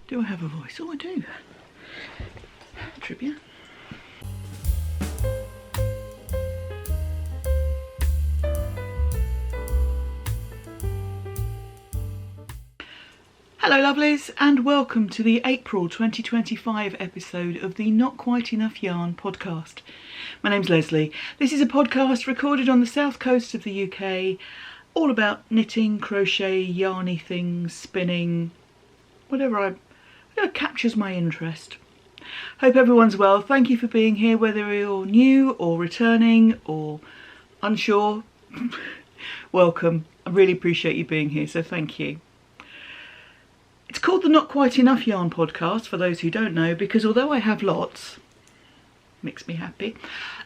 Do I have a voice? Oh, I do. Trivia. Hello lovelies, and welcome to the April 2025 episode of the Not Quite Enough Yarn podcast. My name's Lesley. This is a podcast recorded on the south coast of the UK, all about knitting, crochet, yarny things, spinning, whatever captures my interest. Hope everyone's well. Thank you for being here, whether you're new or returning or unsure. Welcome. I really appreciate you being here, so thank you. It's called the Not Quite Enough Yarn podcast, for those who don't know, because although I have lots, makes me happy,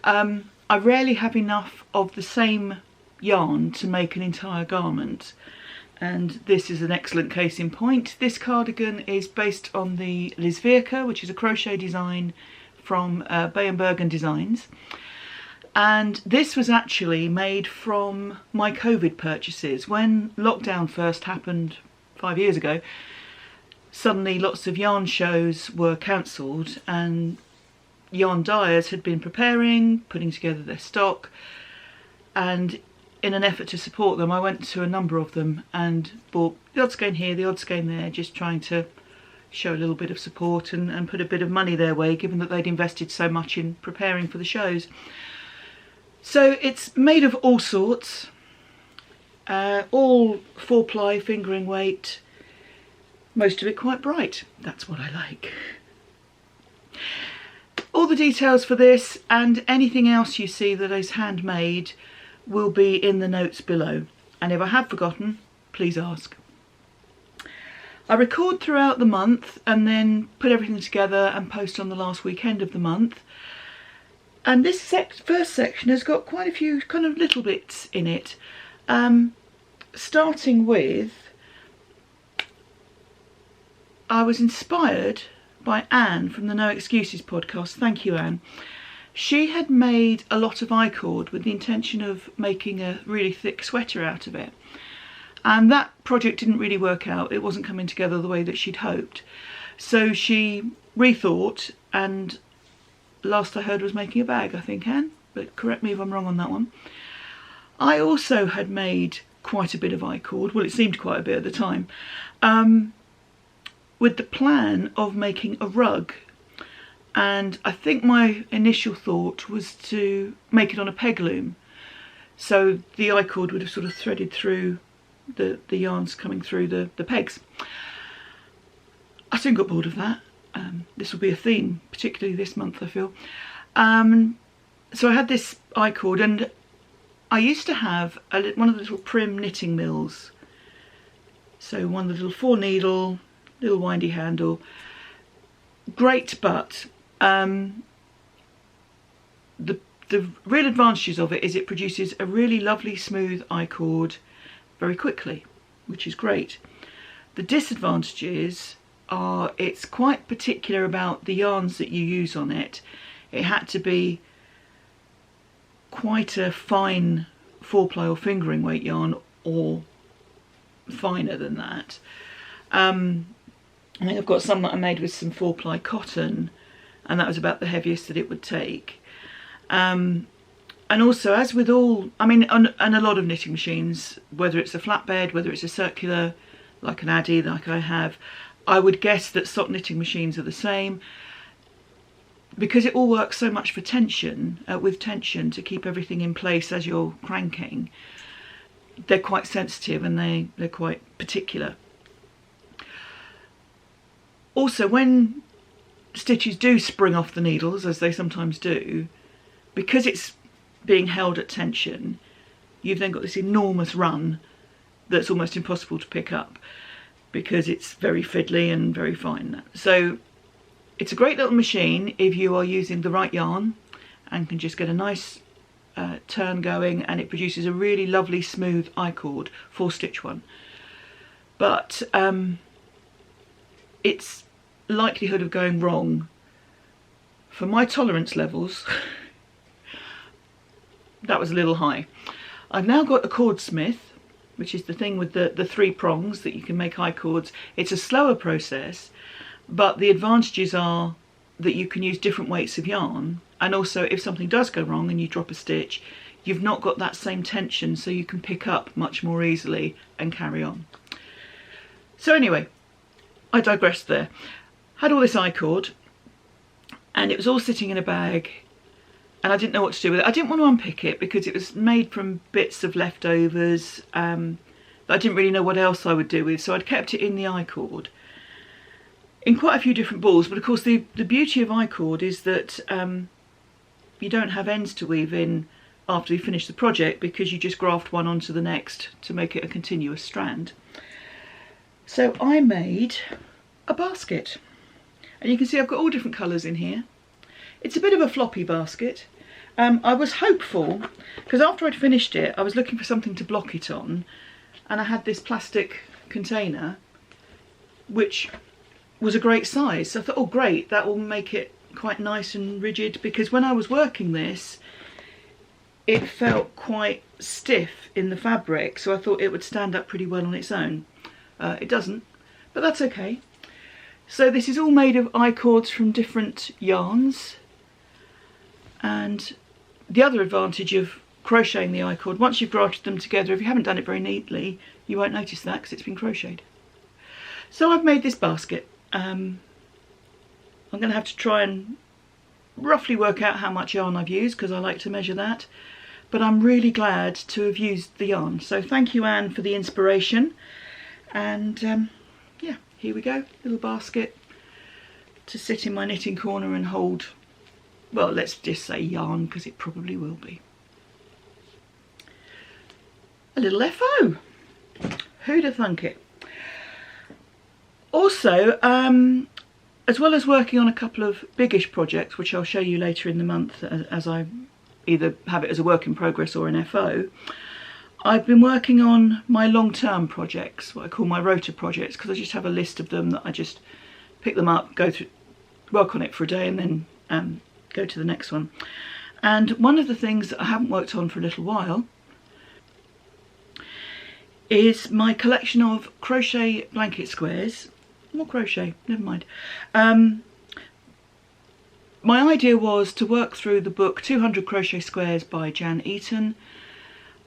I rarely have enough of the same yarn to make an entire garment. And this is an excellent case in point. This cardigan is based on the Lesley, which is a crochet design from Bergen Designs. And this was actually made from my COVID purchases. When lockdown first happened 5 years ago, suddenly lots of yarn shows were cancelled and yarn dyers had been putting together their stock, and in an effort to support them I went to a number of them and bought the odd skein here, the odd skein there, just trying to show a little bit of support and put a bit of money their way, given that they'd invested so much in preparing for the shows. So it's made of all sorts, all 4-ply fingering weight, most of it quite bright. That's what I like. All the details for this and anything else you see that is handmade will be in the notes below. And if I have forgotten, please ask. I record throughout the month and then put everything together and post on the last weekend of the month. And this first section has got quite a few kind of little bits in it. Starting with, I was inspired by Anne from the No Excuses podcast. Thank you, Anne. She had made a lot of I-cord with the intention of making a really thick sweater out of it. And that project didn't really work out. It wasn't coming together the way that she'd hoped. So she rethought, and last I heard was making a bag, I think, Anne, but correct me if I'm wrong on that one. I also had made quite a bit of I-cord. Well, it seemed quite a bit at the time. With the plan of making a rug, and I think my initial thought was to make it on a peg loom, so the I-cord would have sort of threaded through the yarns coming through the pegs. I soon got bored of that. This will be a theme, particularly this month, I feel. So I had this I-cord, and I used to have one of the little Prim knitting mills, so one of the little 4-needle, little windy handle, great, but the real advantages of it is it produces a really lovely smooth I-cord very quickly, which is great. The disadvantages are it's quite particular about the yarns that you use on it. It had to be quite a fine 4-ply or fingering weight yarn, or finer than that. I think I've got some that I made with some 4-ply cotton, and that was about the heaviest that it would take. And also, as with all, and a lot of knitting machines, whether it's a flatbed, whether it's a circular, like an Addy, like I have, I would guess that sock knitting machines are the same. Because it all works so much for tension, with tension to keep everything in place as you're cranking, they're quite sensitive and they're quite particular. Also, when stitches do spring off the needles, as they sometimes do, because it's being held at tension, you've then got this enormous run that's almost impossible to pick up because it's very fiddly and very fine. So it's a great little machine if you are using the right yarn and can just get a nice turn going, and it produces a really lovely smooth I-cord, 4-stitch one. But its likelihood of going wrong, for my tolerance levels, that was a little high. I've now got a cordsmith, which is the thing with the 3 prongs that you can make I-cords. It's a slower process, but the advantages are that you can use different weights of yarn, and also if something does go wrong and you drop a stitch, you've not got that same tension, so you can pick up much more easily and carry on. So anyway, I digressed there. Had all this I-cord, and it was all sitting in a bag, and I didn't know what to do with it. I didn't want to unpick it because it was made from bits of leftovers that I didn't really know what else I would do with, so I'd kept it in the I-cord in quite a few different balls. But of course the beauty of I-cord is that you don't have ends to weave in after you finish the project, because you just graft one onto the next to make it a continuous strand. So I made a basket, and you can see I've got all different colours in here. It's a bit of a floppy basket. I was hopeful, because after I'd finished it I was looking for something to block it on, and I had this plastic container which was a great size, so I thought, oh great, that will make it quite nice and rigid, because when I was working this it felt quite stiff in the fabric, so I thought it would stand up pretty well on its own. It doesn't, but that's okay. So this is all made of I-cords from different yarns, and the other advantage of crocheting the I-cord, once you've grafted them together, if you haven't done it very neatly, you won't notice that because it's been crocheted. So I've made this basket. I'm going to have to try and roughly work out how much yarn I've used, because I like to measure that, but I'm really glad to have used the yarn. So thank you, Anne, for the inspiration. And yeah, here we go, little basket to sit in my knitting corner and hold, well, let's just say yarn, because it probably will be. A little FO, who'd have thunk it? Also, as well as working on a couple of biggish projects, which I'll show you later in the month as I either have it as a work in progress or an FO, I've been working on my long-term projects, what I call my rota projects, because I just have a list of them that I just pick them up, go through, work on it for a day, and then go to the next one. And one of the things that I haven't worked on for a little while is my collection of crochet blanket squares. More crochet, never mind. My idea was to work through the book 200 Crochet Squares by Jan Eaton.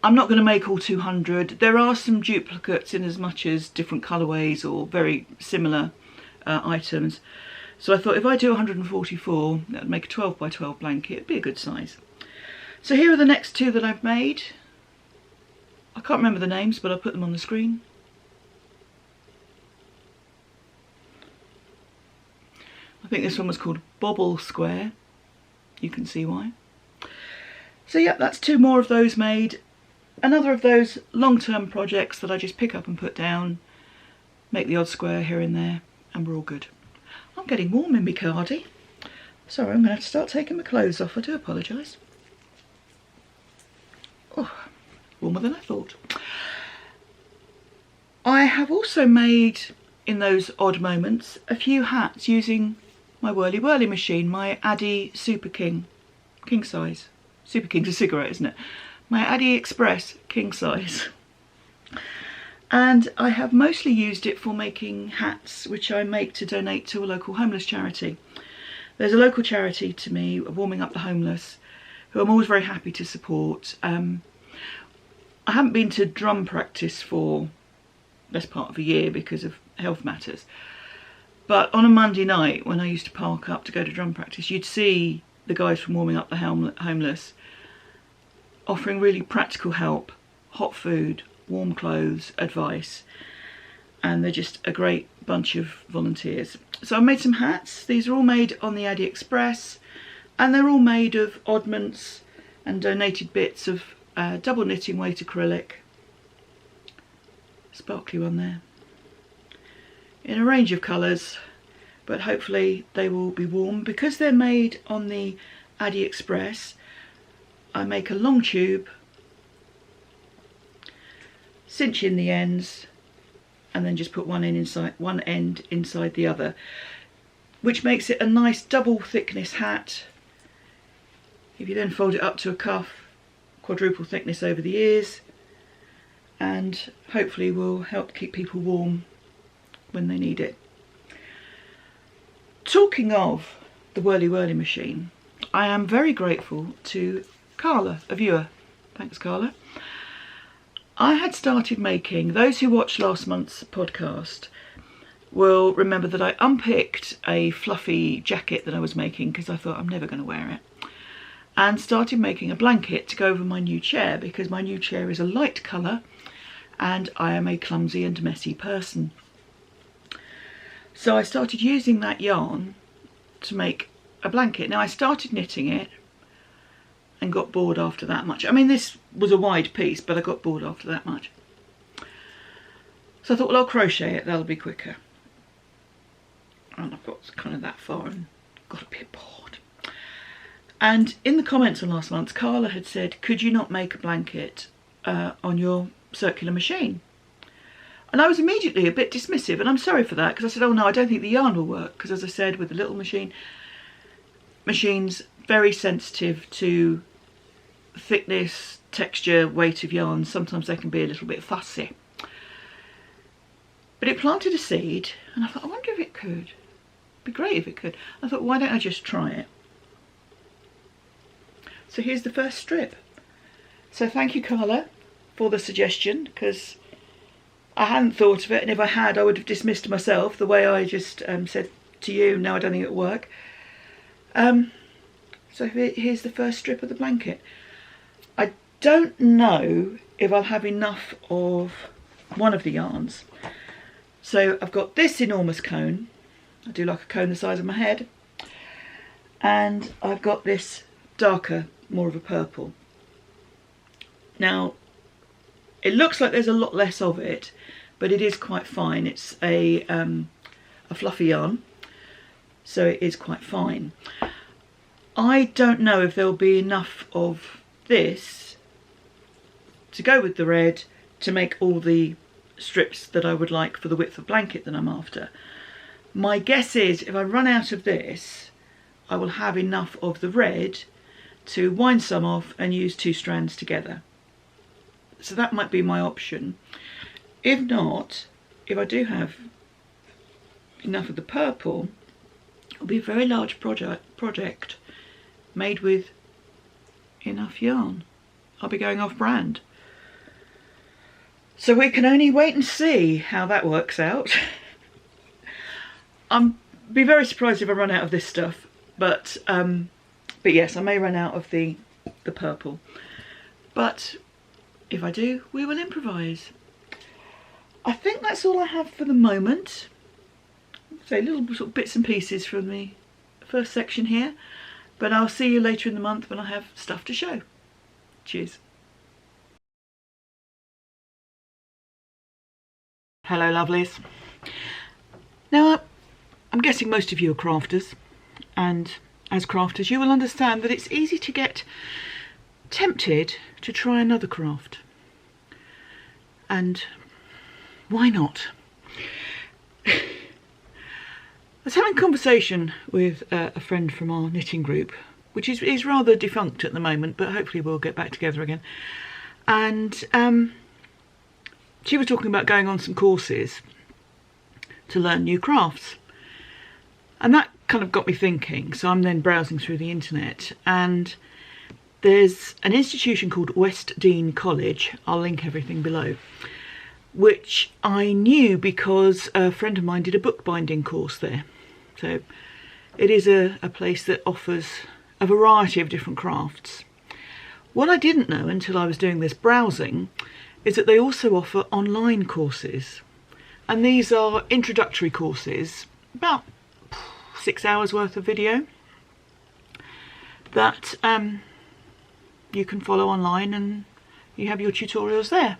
I'm not going to make all 200. There are some duplicates in as much as different colourways or very similar items. So I thought if I do 144, that would make a 12 by 12 blanket. It'd be a good size. So here are the next two that I've made. I can't remember the names, but I'll put them on the screen. I think this one was called Bobble Square. You can see why. So yeah, that's two more of those made. Another of those long-term projects that I just pick up and put down, make the odd square here and there, and we're all good. I'm getting warm in my cardi. Sorry, I'm going to have to start taking my clothes off. I do apologise. Oh, warmer than I thought. I have also made, in those odd moments, a few hats using my Whirly Whirly machine, my Addy Super King size. Super King's a cigarette, isn't it? My Addy Express king size. And I have mostly used it for making hats, which I make to donate to a local homeless charity. There's a local charity to me, Warming Up the Homeless, who I'm always very happy to support. I haven't been to drum practice for best part of a year because of health matters. But on a Monday night, when I used to park up to go to drum practice, you'd see the guys from Warming Up the Homeless offering really practical help, hot food, warm clothes, advice, and they're just a great bunch of volunteers. So I made some hats. These are all made on the Addy Express, and they're all made of oddments and donated bits of double knitting weight acrylic, sparkly one there, in a range of colours, but hopefully they will be warm. Because they're made on the Addy Express, I make a long tube, cinch in the ends, and then just put one end inside the other, which makes it a nice double thickness hat. If you then fold it up to a cuff, quadruple thickness over the ears, and hopefully will help keep people warm when they need it. talking of the Whirly Whirly machine, I am very grateful to Carla, a viewer. Thanks, Carla. I had started making, those who watched last month's podcast will remember that I unpicked a fluffy jacket that I was making because I thought I'm never going to wear it, and started making a blanket to go over my new chair because my new chair is a light colour and I am a clumsy and messy person. So I started using that yarn to make a blanket. Now I started knitting it and got bored after that much. I mean, this was a wide piece, but I got bored after that much. So I thought, well, I'll crochet it, that'll be quicker. And I've got kind of that far and got a bit bored. And in the comments on last month, Carla had said, could you not make a blanket on your circular machine? And I was immediately a bit dismissive, and I'm sorry for that, because I said, oh no, I don't think the yarn will work, because as I said, with the little machine's very sensitive to thickness, texture, weight of yarn. Sometimes they can be a little bit fussy. But it planted a seed, and I thought, I wonder if it could. It'd be great if it could. I thought, why don't I just try it? So here's the first strip. So thank you, Carla, for the suggestion, because I hadn't thought of it, and if I had, I would have dismissed myself the way I just said to you, no, I don't think it'll work. So here's the first strip of the blanket. I don't know if I'll have enough of one of the yarns. So I've got this enormous cone. I do like a cone the size of my head. And I've got this darker, more of a purple. Now, it looks like there's a lot less of it, but it is quite fine. It's a fluffy yarn, so it is quite fine. I don't know if there'll be enough of this to go with the red to make all the strips that I would like for the width of blanket that I'm after. My guess is if I run out of this, I will have enough of the red to wind some off and use 2 strands together. So that might be my option. If not, if I do have enough of the purple, it'll be a very large project made with enough yarn. I'll be going off brand. So we can only wait and see how that works out. I'll be very surprised if I run out of this stuff, but yes, I may run out of the purple. But if I do, we will improvise. I think that's all I have for the moment. So little sort of bits and pieces from the first section here, but I'll see you later in the month when I have stuff to show. Cheers. Hello lovelies. Now I'm guessing most of you are crafters, and as crafters you will understand that it's easy to get tempted to try another craft. And why not? I was having a conversation with a friend from our knitting group, which is rather defunct at the moment, but hopefully we'll get back together again. And she was talking about going on some courses to learn new crafts. And that kind of got me thinking. So I'm then browsing through the internet, and there's an institution called West Dean College, I'll link everything below, which I knew because a friend of mine did a bookbinding course there. So it is a place that offers a variety of different crafts. What I didn't know until I was doing this browsing is that they also offer online courses. And these are introductory courses, about 6 hours worth of video, that you can follow online, and you have your tutorials there.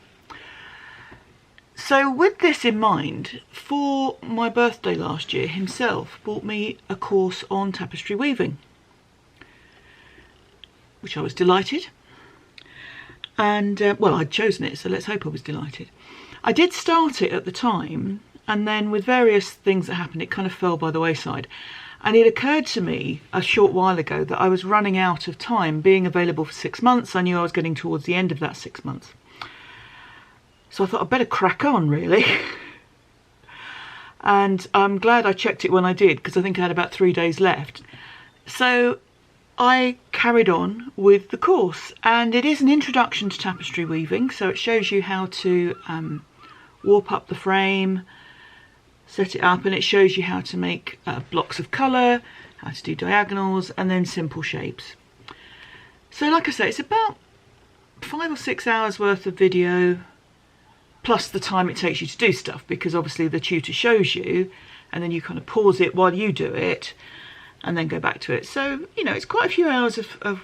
So with this in mind, for my birthday last year, himself bought me a course on tapestry weaving, which I was delighted. And well, I'd chosen it, so let's hope I was delighted. I did start it at the time, and then with various things that happened, it kind of fell by the wayside. And it occurred to me a short while ago that I was running out of time. Being available for 6 months, I knew I was getting towards the end of that 6 months. So I thought I'd better crack on, really. and I'm glad I checked it when I did, because I think I had about 3 days left. So I carried on with the course, and it is an introduction to tapestry weaving, so it shows you how to warp up the frame, set it up, and it shows you how to make blocks of colour, how to do diagonals, and then simple shapes. So like I say, it's about 5 or 6 hours worth of video, plus the time it takes you to do stuff, because obviously the tutor shows you and then you kind of pause it while you do it and then go back to it. So, you know, it's quite a few hours of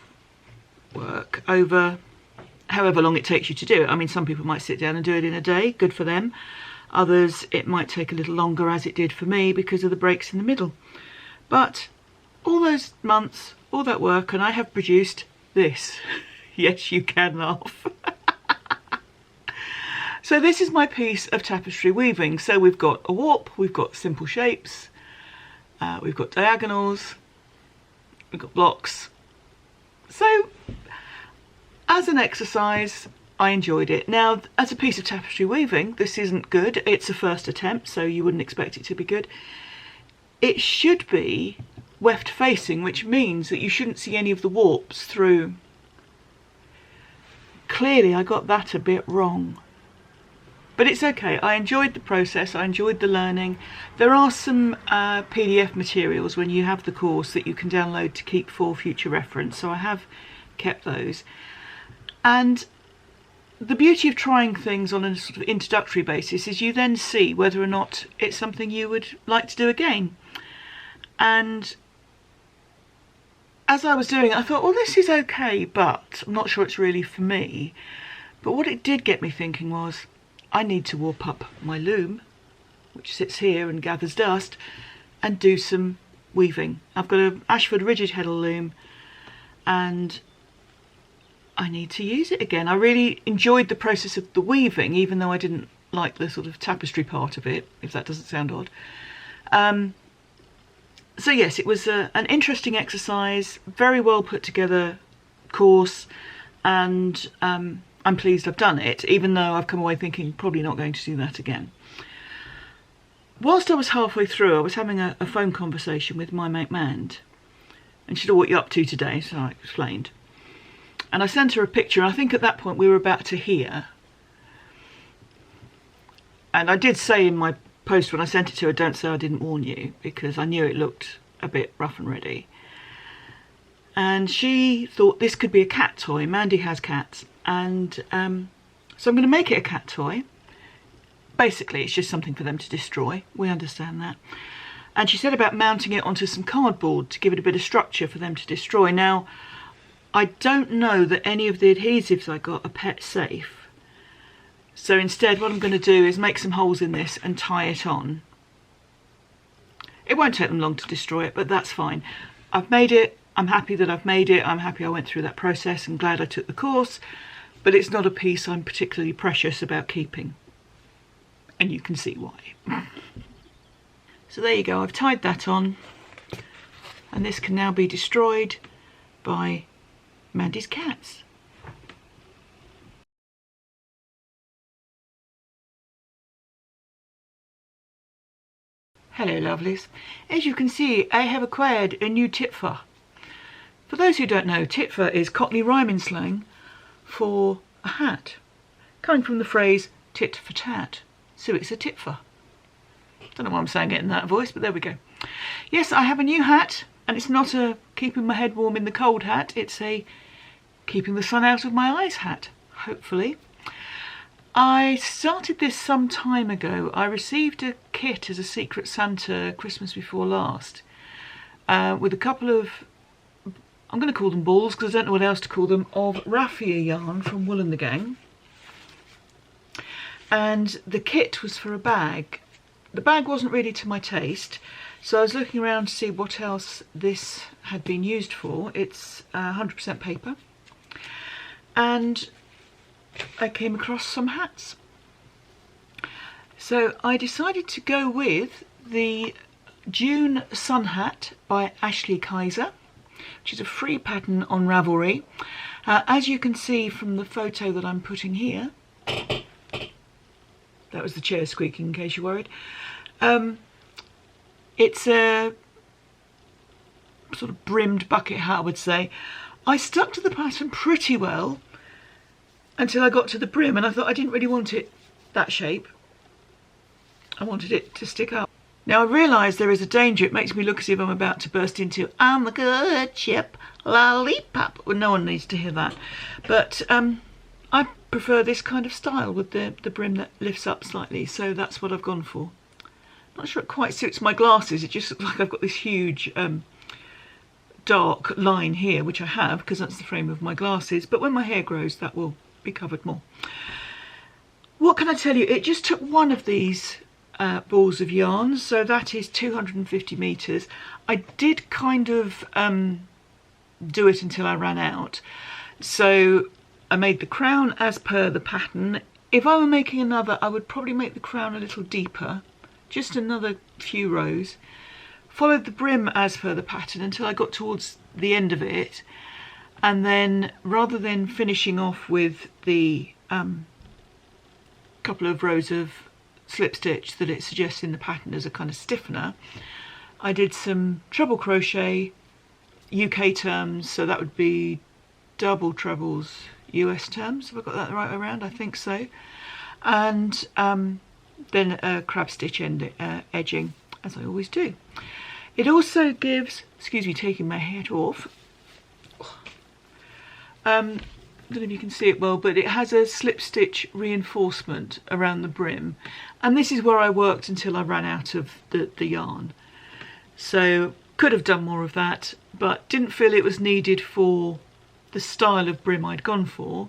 work over however long it takes you to do it. I mean, some people might sit down and do it in a day, good for them. Others, it might take a little longer, as it did for me, because of the breaks in the middle. But all those months, all that work, and I have produced this. Yes, you can laugh. So this is my piece of tapestry weaving. So we've got a warp, we've got simple shapes, we've got diagonals, we've got blocks. So as an exercise, I enjoyed it. Now, as a piece of tapestry weaving, this isn't good. It's a first attempt, so you wouldn't expect it to be good. It should be weft facing, which means that you shouldn't see any of the warps through. Clearly, I got that a bit wrong. But it's okay. I enjoyed the process. I enjoyed the learning. There are some PDF materials when you have the course that you can download to keep for future reference. So I have kept those. And the beauty of trying things on a sort of introductory basis is you then see whether or not it's something you would like to do again. And as I was doing it, I thought, well, this is okay, but I'm not sure it's really for me. But what it did get me thinking was, I need to warp up my loom, which sits here and gathers dust, and do some weaving. I've got an Ashford rigid heddle loom, and I need to use it again. I really enjoyed the process of the weaving, even though I didn't like the sort of tapestry part of it, if that doesn't sound odd. So yes, it was an interesting exercise, very well put together course, and I'm pleased I've done it, even though I've come away thinking probably not going to do that again. Whilst I was halfway through, I was having a phone conversation with my mate Mand, and she said, "Oh, what are you up to today?" So I explained. And I sent her a picture, and I think at that point we were about to hear. And I did say in my post when I sent it to her, don't say I didn't warn you, because I knew it looked a bit rough and ready. And she thought this could be a cat toy. Mandy has cats, and so I'm going to make it a cat toy. Basically, it's just something for them to destroy. We understand that. And she said about mounting it onto some cardboard to give it a bit of structure for them to destroy. Now, I don't know that any of the adhesives I got are pet safe. So instead, what I'm going to do is make some holes in this and tie it on. It won't take them long to destroy it, but that's fine. I've made it. I'm happy that I've made it. I'm happy I went through that process and glad I took the course. But it's not a piece I'm particularly precious about keeping. And you can see why. So there you go. I've tied that on. And this can now be destroyed by Mandy's cats. Hello lovelies. As you can see, I have acquired a new titfa. For those who don't know, titfa is Cockney rhyming slang for a hat, coming from the phrase tit for tat, so it's a titfa. Don't know why I'm saying it in that voice, but there we go. Yes, I have a new hat, and it's not a keeping my head warm in the cold hat, it's a keeping the sun out of my eyes hat, hopefully. I started this some time ago. I received a kit as a Secret Santa Christmas before last, with a couple of, I'm going to call them balls because I don't know what else to call them, of raffia yarn from Wool and the Gang. And the kit was for a bag. The bag wasn't really to my taste, so I was looking around to see what else this had been used for. It's 100% paper. And I came across some hats. So I decided to go with the June Sun Hat by Ashley Kaiser, which is a free pattern on Ravelry. As you can see from the photo that I'm putting here, that was the chair squeaking in case you're worried. It's a sort of brimmed bucket hat, I would say. I stuck to the pattern pretty well until I got to the brim, and I thought I didn't really want it that shape. I wanted it to stick up. Now I realise there is a danger. It makes me look as if I'm about to burst into "I'm a good chip, lollipop." Well, no one needs to hear that. But I prefer this kind of style with the brim that lifts up slightly, so that's what I've gone for. Not sure it quite suits my glasses. It just looks like I've got this huge dark line here, which I have because that's the frame of my glasses, but when my hair grows that will be covered more. What can I tell you? It just took one of these balls of yarn, so that is 250 meters. I did kind of do it until I ran out, so I made the crown as per the pattern. If I were making another, I would probably make the crown a little deeper, just another few rows. Followed the brim as per the pattern until I got towards the end of it, and then rather than finishing off with the couple of rows of slip stitch that it suggests in the pattern as a kind of stiffener, I did some treble crochet, UK terms, so that would be double trebles US terms. Have I got that the right way around? I think so. And then a crab stitch edging, as I always do. It also gives, excuse me taking my hat off, I don't know if you can see it well, but it has a slip stitch reinforcement around the brim, and this is where I worked until I ran out of the yarn. So could have done more of that, but didn't feel it was needed for the style of brim I'd gone for,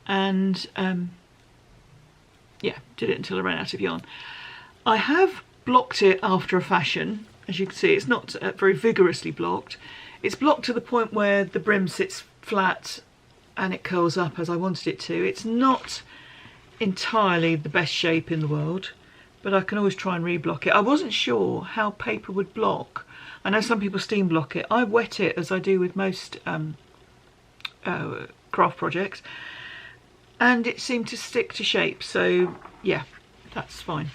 and yeah, did it until I ran out of yarn. I have blocked it after a fashion. As you can see, it's not very vigorously blocked. It's blocked to the point where the brim sits flat and it curls up as I wanted it to. It's not entirely the best shape in the world, but I can always try and reblock it. I wasn't sure how paper would block. I know some people steam block it. I wet it as I do with most craft projects, and it seemed to stick to shape, so yeah, that's fine.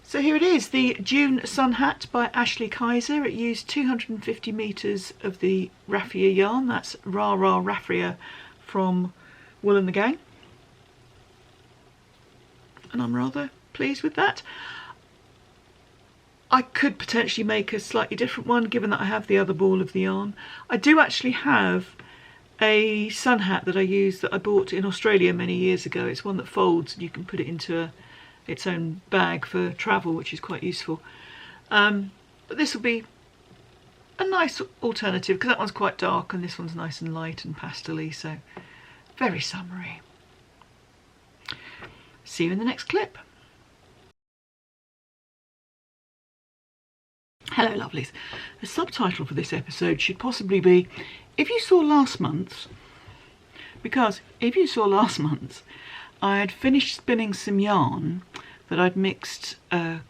So here it is, the June Sun Hat by Ashley Kaiser. It used 250 meters of the raffia yarn. That's Rah Rah Raffia from Wool and the Gang, and I'm rather pleased with that. I could potentially make a slightly different one given that I have the other ball of the yarn. I do actually have a sun hat that I use that I bought in Australia many years ago. It's one that folds and you can put it into its own bag for travel, which is quite useful. But this will be a nice alternative because that one's quite dark and this one's nice and light and pastel-y, so very summery. See you in the next clip. Hello lovelies. The subtitle for this episode should possibly be "If you saw last month's," because if you saw last month's, I had finished spinning some yarn that I'd mixed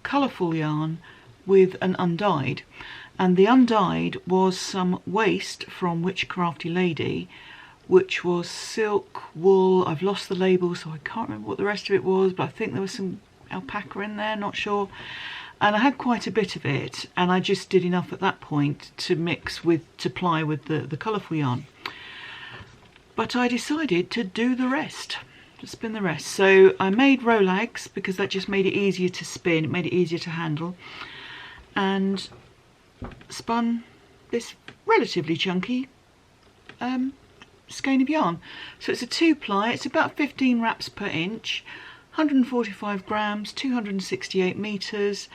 colourful yarn with an undyed, and the undyed was some waste from Witchcrafty Lady, which was silk, wool. I've lost the label, so I can't remember what the rest of it was, but I think there was some alpaca in there, not sure. And I had quite a bit of it, and I just did enough at that point to mix with, to ply with the colourful yarn. But I decided to do the rest, to spin the rest. So I made rolags because that just made it easier to spin, it made it easier to handle, and spun this relatively chunky skein of yarn. So it's a 2-ply, it's about 15 wraps per inch, 145 grams, 268 meters.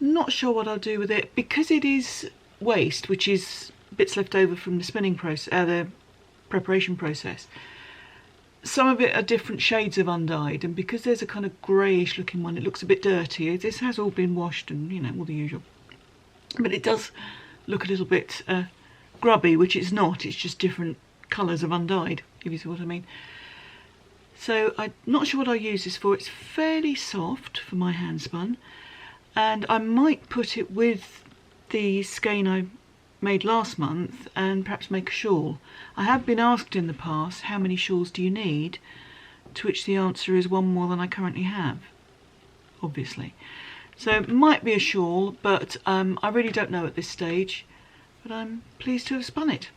Not sure what I'll do with it because it is waste, which is bits left over from the spinning process, the preparation process. Some of it are different shades of undyed, and because there's a kind of greyish looking one, it looks a bit dirty. This has all been washed and, you know, all the usual, but it does look a little bit grubby, which it's not. It's just different colours of undyed, if you see what I mean. So I'm not sure what I'll use this for. It's fairly soft for my hand spun, and I might put it with the skein I made last month and perhaps make a shawl. I have been asked in the past, how many shawls do you need? To which the answer is one more than I currently have, obviously. So it might be a shawl, but I really don't know at this stage. But I'm pleased to have spun it.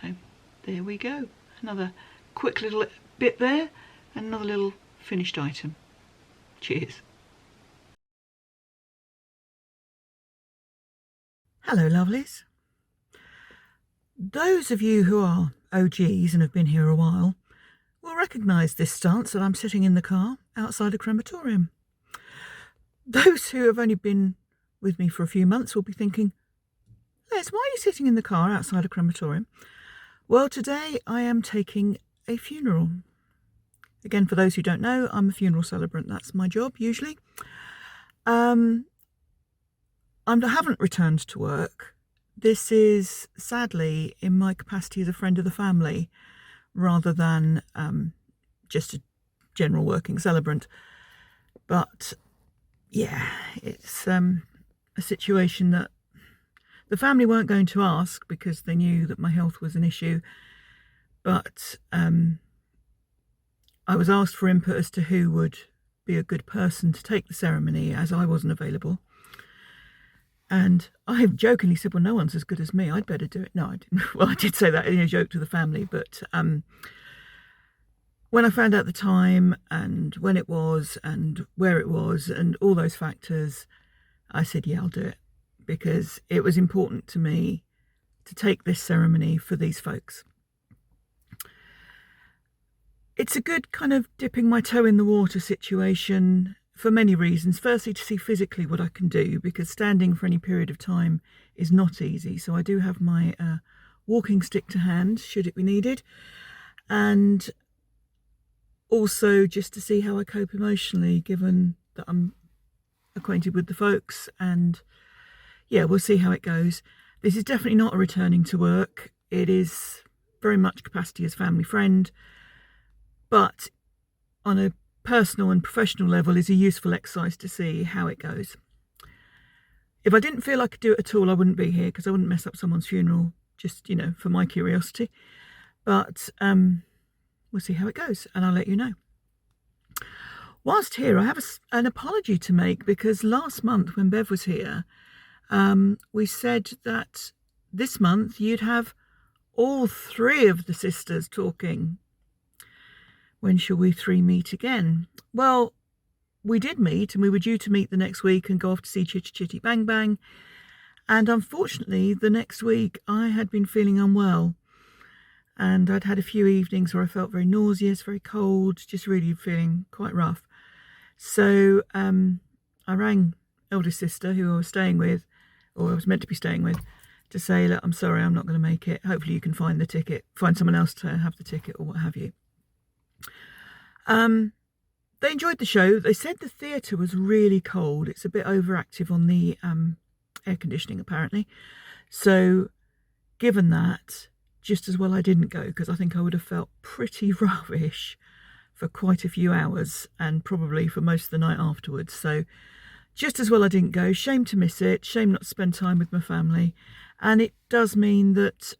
So there we go. Another quick little bit there, and another little finished item. Cheers. Hello lovelies. Those of you who are OGs and have been here a while will recognise this stance that I'm sitting in the car outside a crematorium. Those who have only been with me for a few months will be thinking, Les, why are you sitting in the car outside a crematorium? Well, today I am taking a funeral. Again, for those who don't know, I'm a funeral celebrant. That's my job, usually. I haven't returned to work. This is, sadly, in my capacity as a friend of the family, rather than just a general working celebrant. But yeah, it's a situation that the family weren't going to ask because they knew that my health was an issue. But I was asked for input as to who would be a good person to take the ceremony, as I wasn't available. And I jokingly said, well, no one's as good as me, I'd better do it. No, I didn't. Well, I did say that in a joke to the family, but when I found out the time and when it was and where it was and all those factors, I said, yeah, I'll do it, because it was important to me to take this ceremony for these folks. It's a good kind of dipping my toe in the water situation for many reasons. Firstly, to see physically what I can do, because standing for any period of time is not easy. So I do have my walking stick to hand, should it be needed. And also just to see how I cope emotionally, given that I'm acquainted with the folks. And yeah, we'll see how it goes. This is definitely not a returning to work. It is very much capacity as family friend, but on a personal and professional level is a useful exercise to see how it goes. If I didn't feel I could do it at all, I wouldn't be here, because I wouldn't mess up someone's funeral, just, you know, for my curiosity. But we'll see how it goes, and I'll let you know. Whilst here, I have an apology to make, because last month when Bev was here, we said that this month you'd have all three of the sisters talking. When shall we three meet again? Well, we did meet, and we were due to meet the next week and go off to see Chitty Chitty Bang Bang. And unfortunately, the next week I had been feeling unwell. And I'd had a few evenings where I felt very nauseous, very cold, just really feeling quite rough. So I rang eldest sister, who I was staying with, or I was meant to be staying with, to say, look, I'm sorry, I'm not going to make it. Hopefully you can find the ticket, find someone else to have the ticket or what have you. They enjoyed the show. They said the theatre was really cold. It's a bit overactive on the air conditioning, apparently. So given that, just as well I didn't go, because I think I would have felt pretty rubbish for quite a few hours, and probably for most of the night afterwards. So just as well I didn't go. Shame to miss it. Shame not to spend time with my family. And it does mean that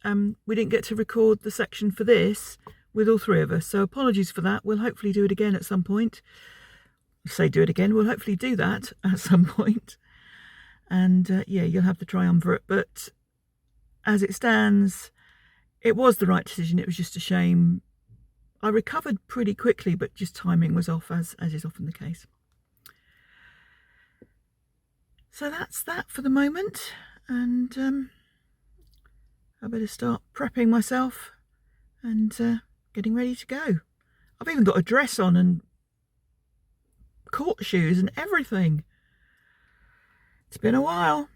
we didn't get to record the section for this with all three of us. So apologies for that. We'll hopefully do it again at some point. Say do it again. We'll hopefully do that at some point. And yeah, you'll have the triumvirate. But as it stands, it was the right decision. It was just a shame. I recovered pretty quickly, but just timing was off, as is often the case. So that's that for the moment. And I better start prepping myself and getting ready to go. I've even got a dress on and court shoes and everything. It's been a while.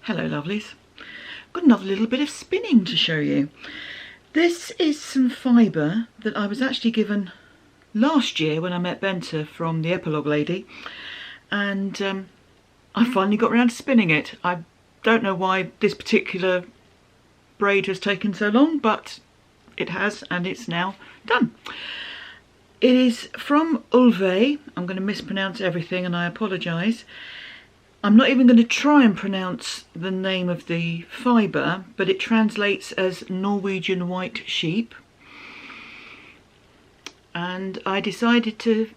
Hello lovelies. I've got another little bit of spinning to show you. This is some fibre that I was actually given last year when I met Bente from the Epilogue lady, and I finally got around to spinning it. I don't know why this particular braid has taken so long, but it has, and it's now done. It is from Ulve. I'm going to mispronounce everything and I apologise. I'm not even going to try and pronounce the name of the fibre, but it translates as Norwegian white sheep. And I decided to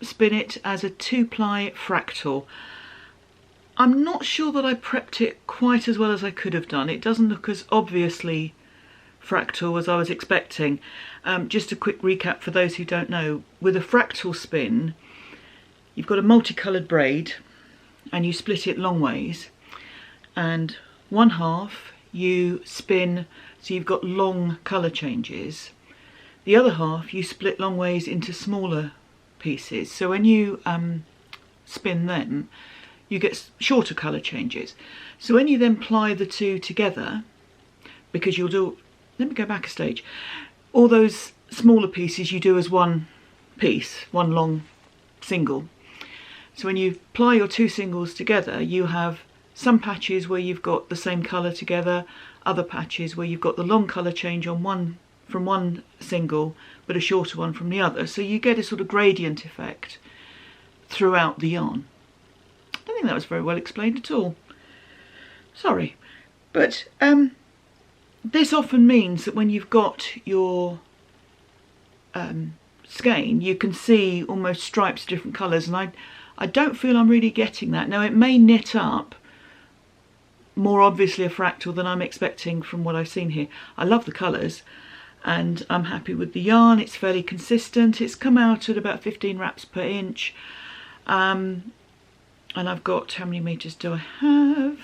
spin it as a 2-ply fractal. I'm not sure that I prepped it quite as well as I could have done. It doesn't look as obviously fractal as I was expecting. Just a quick recap for those who don't know. With a fractal spin, you've got a multicoloured braid and you split it long ways, and one half you spin so you've got long colour changes. The other half you split long ways into smaller pieces, so when you spin them you get shorter colour changes. So when you then ply the two together, because you'll do, let me go back a stage, all those smaller pieces you do as one piece, one long single. So when you ply your two singles together, you have some patches where you've got the same colour together, other patches where you've got the long colour change on one from one single but a shorter one from the other. So you get a sort of gradient effect throughout the yarn. I don't think that was very well explained at all. Sorry. But this often means that when you've got your skein, you can see almost stripes of different colours, and I don't feel I'm really getting that. Now, it may knit up more obviously a fractal than I'm expecting from what I've seen here. I love the colours and I'm happy with the yarn. It's fairly consistent. It's come out at about 15 wraps per inch. And I've got, how many metres do I have?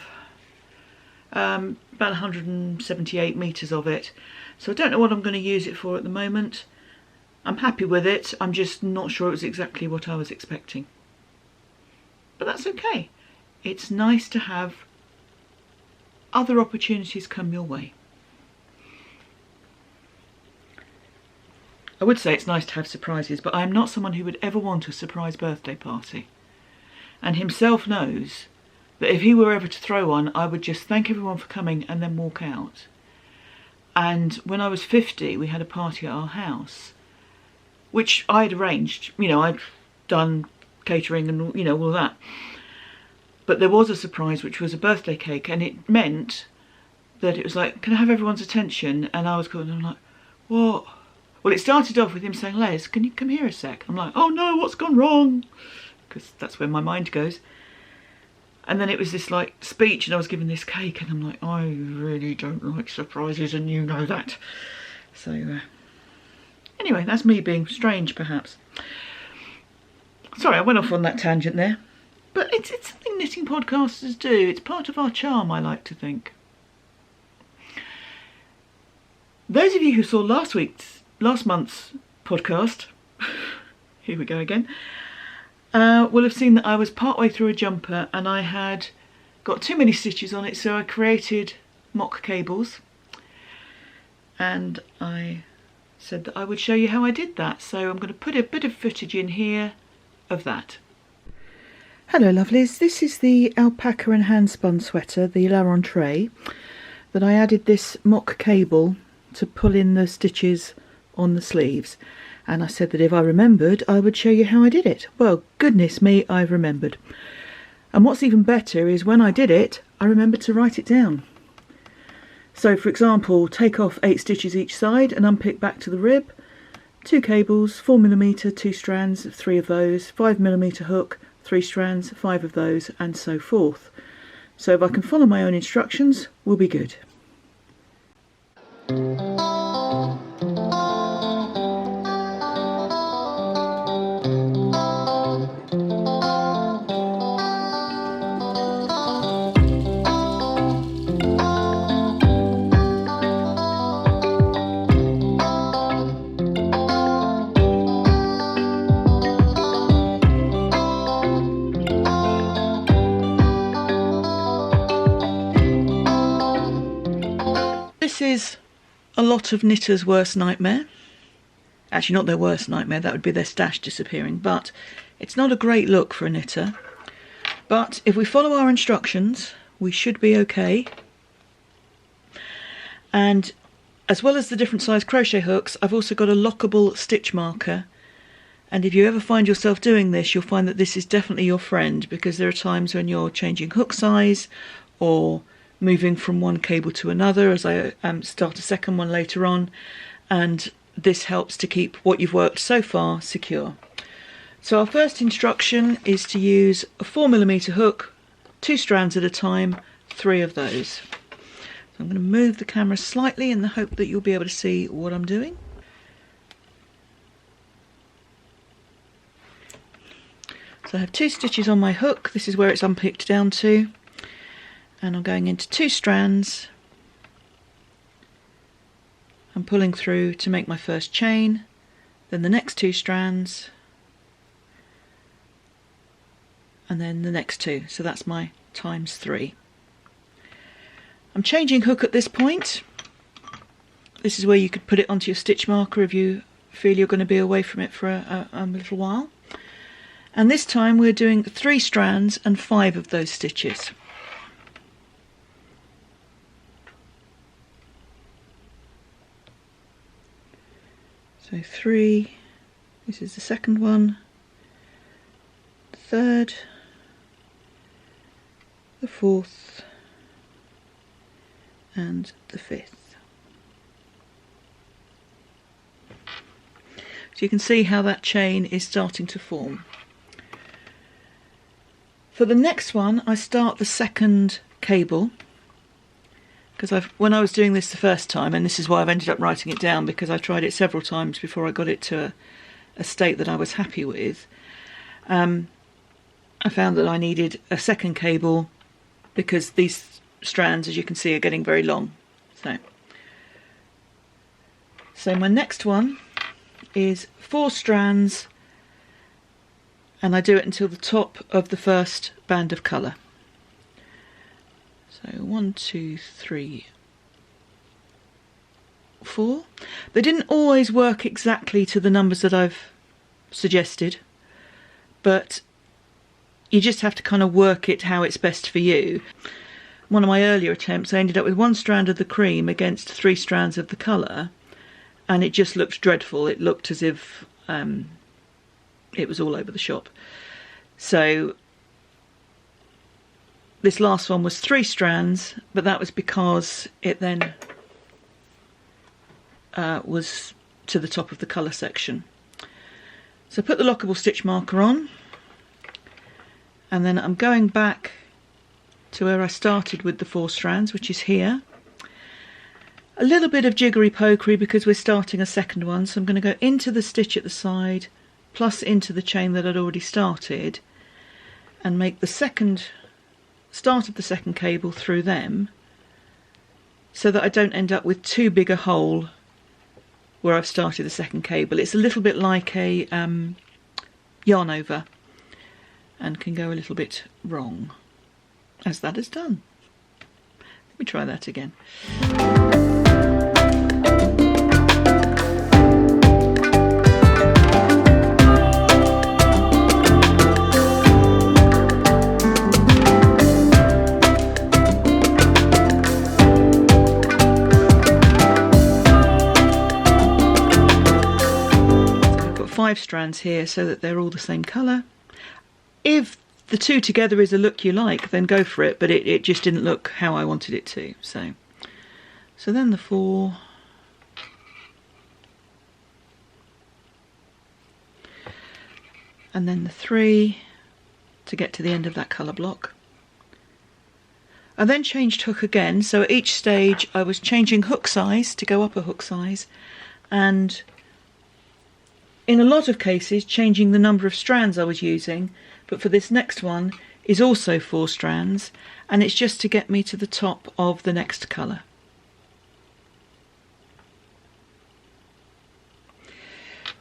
About 178 metres of it. So I don't know what I'm going to use it for at the moment. I'm happy with it. I'm just not sure it was exactly what I was expecting. But that's okay. It's nice to have other opportunities come your way. I would say it's nice to have surprises, but I am not someone who would ever want a surprise birthday party. And himself knows that if he were ever to throw one, I would just thank everyone for coming and then walk out. And when I was 50, we had a party at our house, which I had arranged. You know, I'd done catering and, you know, all that. But there was a surprise, which was a birthday cake, and it meant that it was like, can I have everyone's attention? And I was going, I'm like, what? Well, it started off with him saying, Les, can you come here a sec? I'm like, oh no, what's gone wrong? Because that's where my mind goes. And then it was this like speech, and I was given this cake, and I'm like, I really don't like surprises, and you know that. So anyway, that's me being strange, perhaps. Sorry, I went off on that tangent there. But it's something knitting podcasters do. It's part of our charm, I like to think. Those of you who saw last month's podcast, here we go again, will have seen that I was partway through a jumper and I had got too many stitches on it, so I created mock cables, and I said that I would show you how I did that. So I'm going to put a bit of footage in here of that. Hello lovelies, this is the Alpaca and Handspun sweater, the La Rentrée, that I added this mock cable to pull in the stitches on the sleeves, and I said that if I remembered I would show you how I did it. Well, goodness me, I've remembered. And what's even better is when I did it, I remembered to write it down. So for example, take off 8 stitches each side and unpick back to the rib, 2 cables, 4mm, 2 strands, 3 of those, 5mm hook, 3 strands, 5 of those, and so forth. So if I can follow my own instructions, we'll be good. This is a lot of knitters' worst nightmare. Actually, not their worst nightmare, that would be their stash disappearing, but it's not a great look for a knitter. But if we follow our instructions, we should be okay. And as well as the different size crochet hooks, I've also got a lockable stitch marker. And if you ever find yourself doing this, you'll find that this is definitely your friend, because there are times when you're changing hook size or moving from one cable to another, as I start a second one later on, and this helps to keep what you've worked so far secure. So our first instruction is to use a 4mm hook, 2 strands at a time, 3 of those. So I'm going to move the camera slightly in the hope that you'll be able to see what I'm doing. So I have 2 stitches on my hook, this is where it's unpicked down to, and I'm going into 2 strands and pulling through to make my first chain, then the next 2 strands, and then the next 2, so that's my times 3. I'm changing hook at this point. This is where you could put it onto your stitch marker if you feel you're going to be away from it for a little while. And this time we're doing 3 strands and 5 of those stitches. So 3, this is the second one, the third, the fourth, and the fifth. So you can see how that chain is starting to form. For the next one, I start the second cable, because when I was doing this the first time, and this is why I've ended up writing it down, because I tried it several times before I got it to a state that I was happy with, I found that I needed a second cable because these strands, as you can see, are getting very long. So my next one is 4 strands, and I do it until the top of the first band of colour. So 1, 2, 3, 4. They didn't always work exactly to the numbers that I've suggested, but you just have to kind of work it how it's best for you. One of my earlier attempts, I ended up with 1 strand of the cream against 3 strands of the colour, and it just looked dreadful. It looked as if it was all over the shop. So this last one was 3 strands, but that was because it then was to the top of the colour section. So put the lockable stitch marker on, and then I'm going back to where I started with the 4 strands, which is here. A little bit of jiggery pokery because we're starting a second one, so I'm going to go into the stitch at the side plus into the chain that I'd already started and make the start of the second cable through them, so that I don't end up with too big a hole where I've started the second cable. It's a little bit like a yarn over and can go a little bit wrong, as that is done. Let me try that again. I've got 5 strands here so that they're all the same colour. If the 2 together is a look you like, then go for it, but it just didn't look how I wanted it to. So then the 4, and then the 3 to get to the end of that colour block. I then changed hook again, so at each stage I was changing hook size to go up a hook size, and in a lot of cases changing the number of strands I was using, but for this next one is also 4 strands, and it's just to get me to the top of the next colour.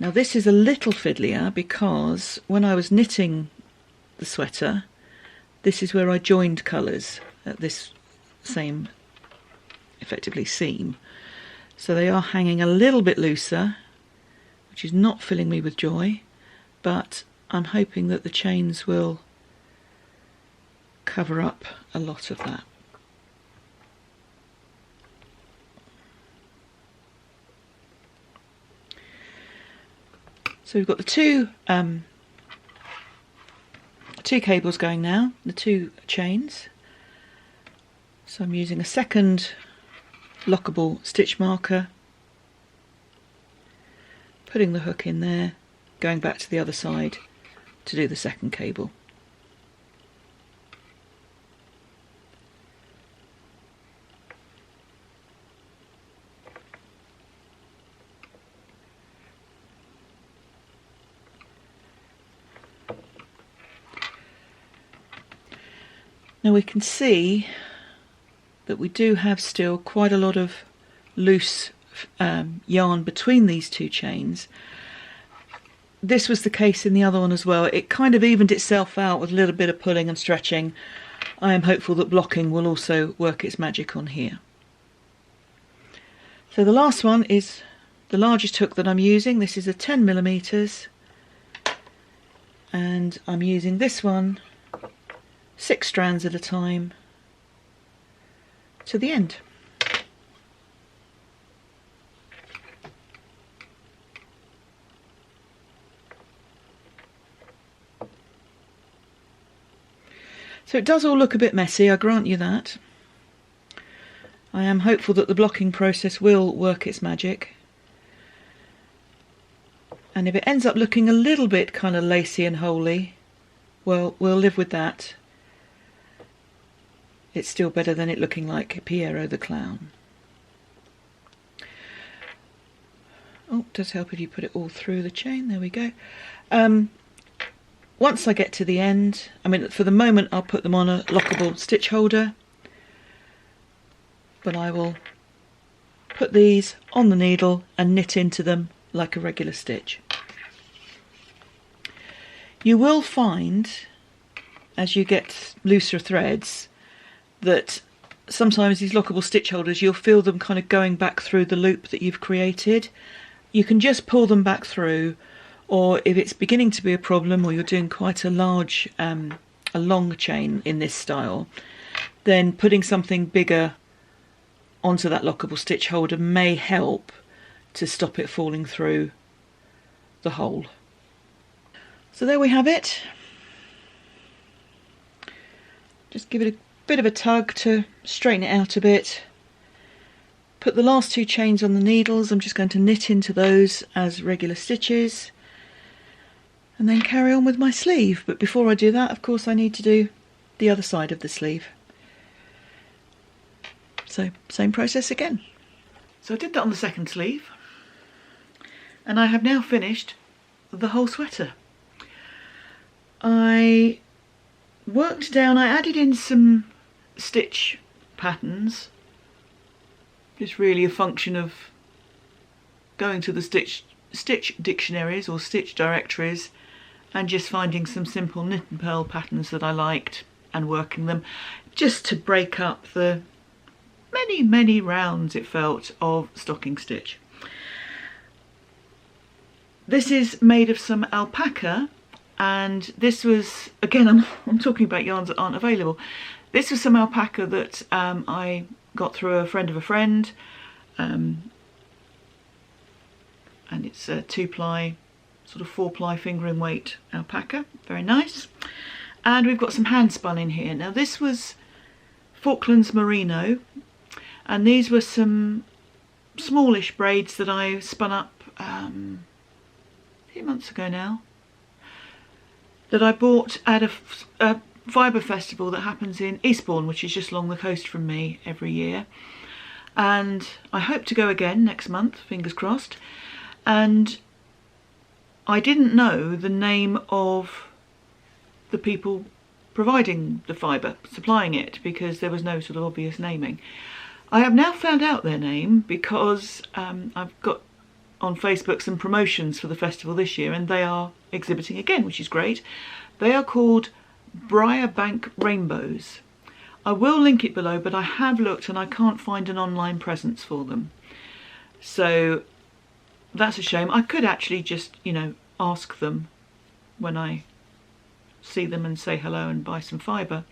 Now this is a little fiddlier because when I was knitting the sweater, this is where I joined colours at this same, effectively, seam. So they are hanging a little bit looser, which is not filling me with joy, but I'm hoping that the chains will cover up a lot of that. So we've got the two cables going now, the 2 chains. So I'm using a second lockable stitch marker, putting the hook in there, going back to the other side to do the second cable. Now we can see that we do have still quite a lot of loose yarn between these two chains. This was the case in the other one as well. It kind of evened itself out with a little bit of pulling and stretching. I am hopeful that blocking will also work its magic on here. So the last one is the largest hook that I'm using. This is a 10mm, and I'm using this one 6 strands at a time to the end. So it does all look a bit messy, I grant you that. I am hopeful that the blocking process will work its magic. And if it ends up looking a little bit kind of lacy and holey, well, we'll live with that. It's still better than it looking like Piero the Clown. Oh, it does help if you put it all through the chain. There we go. Once I get to the end, I mean, for the moment I'll put them on a lockable stitch holder, but I will put these on the needle and knit into them like a regular stitch. You will find, as you get looser threads, that sometimes these lockable stitch holders, you'll feel them kind of going back through the loop that you've created. You can just pull them back through, or if it's beginning to be a problem, or you're doing quite a large, a long chain in this style, then putting something bigger onto that lockable stitch holder may help to stop it falling through the hole. So there we have it. Just give it a bit of a tug to straighten it out a bit. Put the last 2 chains on the needles. I'm just going to knit into those as regular stitches, and then carry on with my sleeve. But before I do that, of course, I need to do the other side of the sleeve. So same process again. So I did that on the second sleeve, and I have now finished the whole sweater. I worked down, I added in some stitch patterns. It's really a function of going to the stitch dictionaries or stitch directories and just finding some simple knit and purl patterns that I liked and working them, just to break up the many rounds, it felt, of stocking stitch. This is made of some alpaca, and this was, again, I'm talking about yarns that aren't available. This was some alpaca that I got through a friend of a friend, and it's a 2-ply, sort of 4-ply fingering weight alpaca, very nice. And we've got some hand spun in here. Now this was Falklands Merino, and these were some smallish braids that I spun up a few months ago now, that I bought at a fibre festival that happens in Eastbourne, which is just along the coast from me every year. And I hope to go again next month, fingers crossed. And I didn't know the name of the people providing the fibre, supplying it, because there was no sort of obvious naming. I have now found out their name because I've got on Facebook some promotions for the festival this year, and they are exhibiting again, which is great. They are called Briarbank Rainbows. I will link it below, but I have looked and I can't find an online presence for them. So that's a shame. I could actually just, you know, ask them when I see them and say hello and buy some fibre,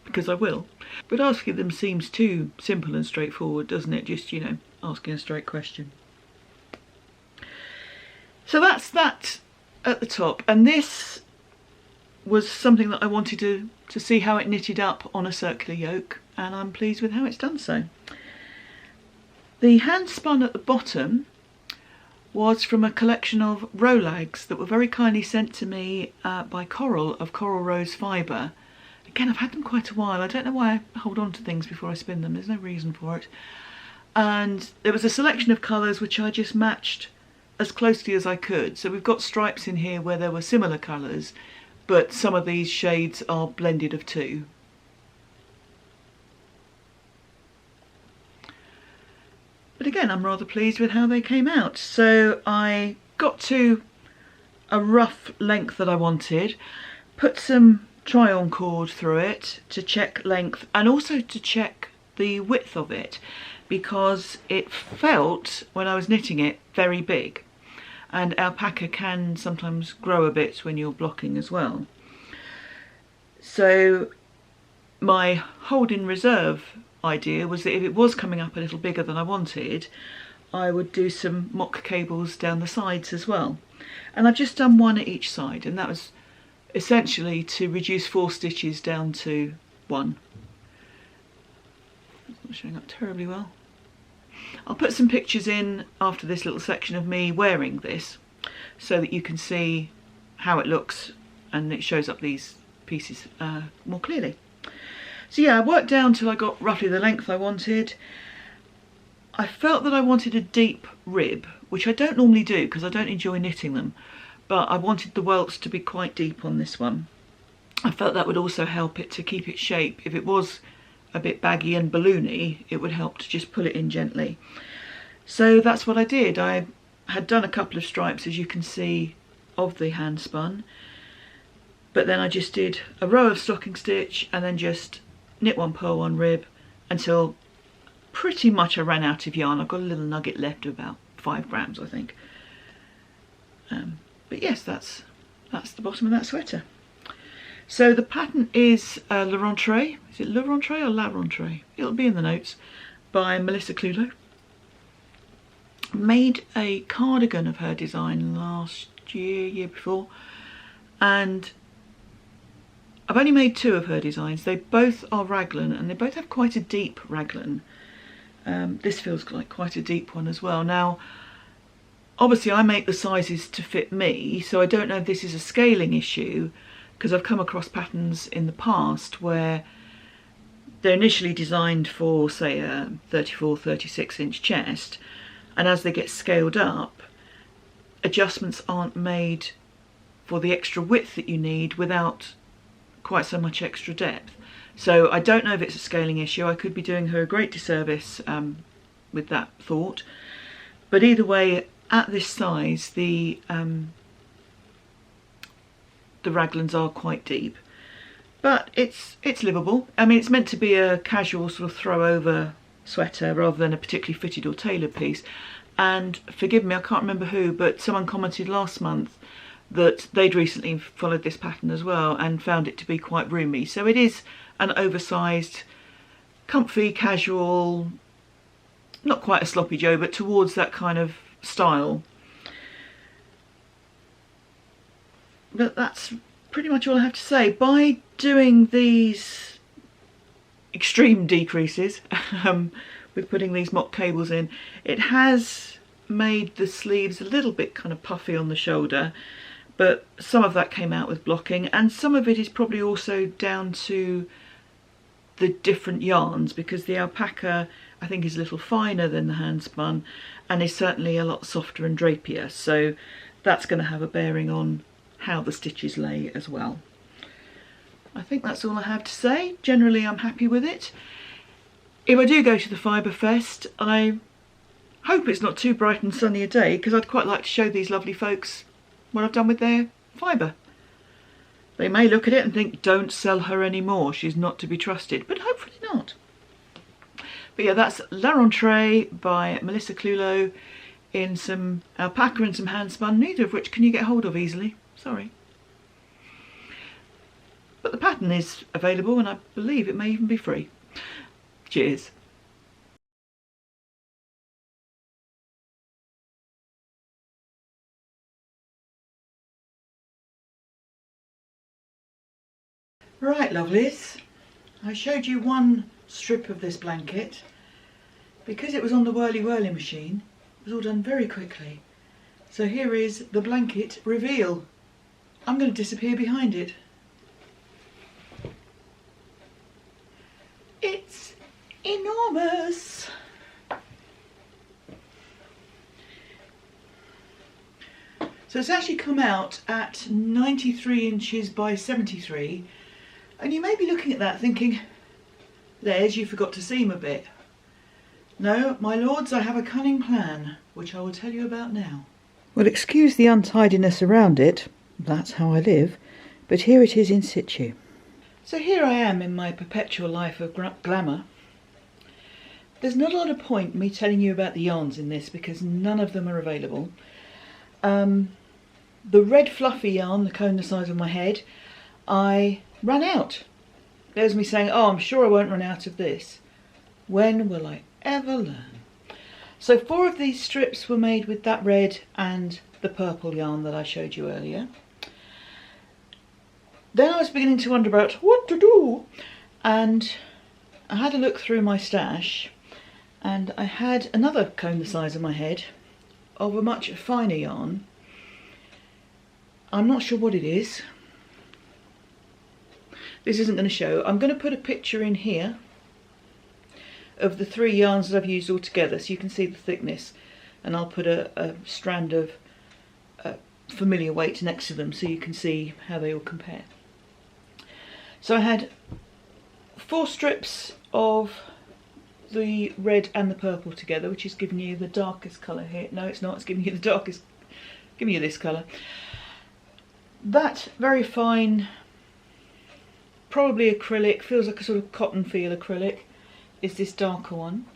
because I will. But asking them seems too simple and straightforward, doesn't it? Just, you know, asking a straight question. So that's that at the top, and this was something that I wanted to see how it knitted up on a circular yoke, and I'm pleased with how it's done so. The hand spun at the bottom was from a collection of rolags that were very kindly sent to me by Coral of Coral Rose Fibre. Again, I've had them quite a while. I don't know why I hold on to things before I spin them. There's no reason for it. And there was a selection of colours which I just matched as closely as I could. So we've got stripes in here where there were similar colours, but some of these shades are blended of two. But again, I'm rather pleased with how they came out. So I got to a rough length that I wanted, put some try-on cord through it to check length and also to check the width of it, because it felt, when I was knitting it, very big. And alpaca can sometimes grow a bit when you're blocking as well. So my hold in reserve idea was that if it was coming up a little bigger than I wanted, I would do some mock cables down the sides as well. And I've just done one at each side, and that was essentially to reduce 4 stitches down to 1. It's not showing up terribly well. I'll put some pictures in after this little section of me wearing this, so that you can see how it looks and it shows up these pieces more clearly. So yeah, I worked down till I got roughly the length I wanted. I felt that I wanted a deep rib, which I don't normally do because I don't enjoy knitting them, but I wanted the welts to be quite deep on this one. I felt that would also help it to keep its shape. If it was a bit baggy and balloony, it would help to just pull it in gently. So that's what I did. I had done a couple of stripes, as you can see, of the hand spun, but then I just did a row of stocking stitch and then just knit 1, purl 1, rib until pretty much I ran out of yarn. I've got a little nugget left of about 5 grams, I think. But yes, that's the bottom of that sweater. So the pattern is La Rentrée. Is it La Rentrée or La Rentrée? It'll be in the notes, by Melissa Clulo. Made a cardigan of her design last year before, and I've only made 2 of her designs. They both are raglan, and they both have quite a deep raglan. This feels like quite a deep one as well. Now, obviously I make the sizes to fit me, so I don't know if this is a scaling issue, because I've come across patterns in the past where they're initially designed for, say, a 34, 36 inch chest, and as they get scaled up, adjustments aren't made for the extra width that you need without quite so much extra depth. So I don't know if it's a scaling issue. I could be doing her a great disservice with that thought, but either way, at this size, the raglans are quite deep, but it's livable. I mean, it's meant to be a casual sort of throw over sweater rather than a particularly fitted or tailored piece. And forgive me, I can't remember who, but someone commented last month that they'd recently followed this pattern as well and found it to be quite roomy. So it is an oversized, comfy, casual, not quite a sloppy Joe, but towards that kind of style. But that's pretty much all I have to say. By doing these extreme decreases with putting these mock cables in, it has made the sleeves a little bit kind of puffy on the shoulder, but some of that came out with blocking, and some of it is probably also down to the different yarns, because the alpaca I think is a little finer than the handspun and is certainly a lot softer and drapier, so that's going to have a bearing on how the stitches lay as well. I think that's all I have to say. Generally I'm happy with it. If I do go to the Fibre Fest, I hope it's not too bright and sunny a day, because I'd quite like to show these lovely folks what I've done with their fibre. They may look at it and think, don't sell her anymore, she's not to be trusted, but hopefully not. But yeah, that's La Rentrée by Melissa Clulo in some alpaca and some handspun, neither of which can you get hold of easily, sorry. But the pattern is available and I believe it may even be free. Cheers. Right, lovelies, I showed you one strip of this blanket. Because it was on the whirly machine, it was all done very quickly. So here is the blanket reveal. I'm going to disappear behind it. It's enormous. So it's actually come out at 93 inches by 73, and you may be looking at that thinking, Les, you forgot to seam a bit. No, my lords, I have a cunning plan, which I will tell you about now. Well, excuse the untidiness around it, that's how I live, but here it is in situ. So here I am in my perpetual life of glamour. There's not a lot of point me telling you about the yarns in this because none of them are available. The red fluffy yarn, the cone the size of my head, I ran out. There's me saying, oh, I'm sure I won't run out of this. When will I ever learn? So 4 of these strips were made with that red and the purple yarn that I showed you earlier. Then I was beginning to wonder about what to do, and I had a look through my stash, and I had another cone the size of my head of a much finer yarn. I'm not sure what it is. This isn't going to show. I'm going to put a picture in here of the 3 yarns that I've used all together so you can see the thickness, and I'll put a strand of familiar weight next to them so you can see how they all compare. So I had 4 strips of the red and the purple together, which is giving you the darkest colour here. No, it's not, it's giving you the darkest, giving you this colour. That very fine, probably acrylic, feels like a sort of cotton feel acrylic, is this darker one.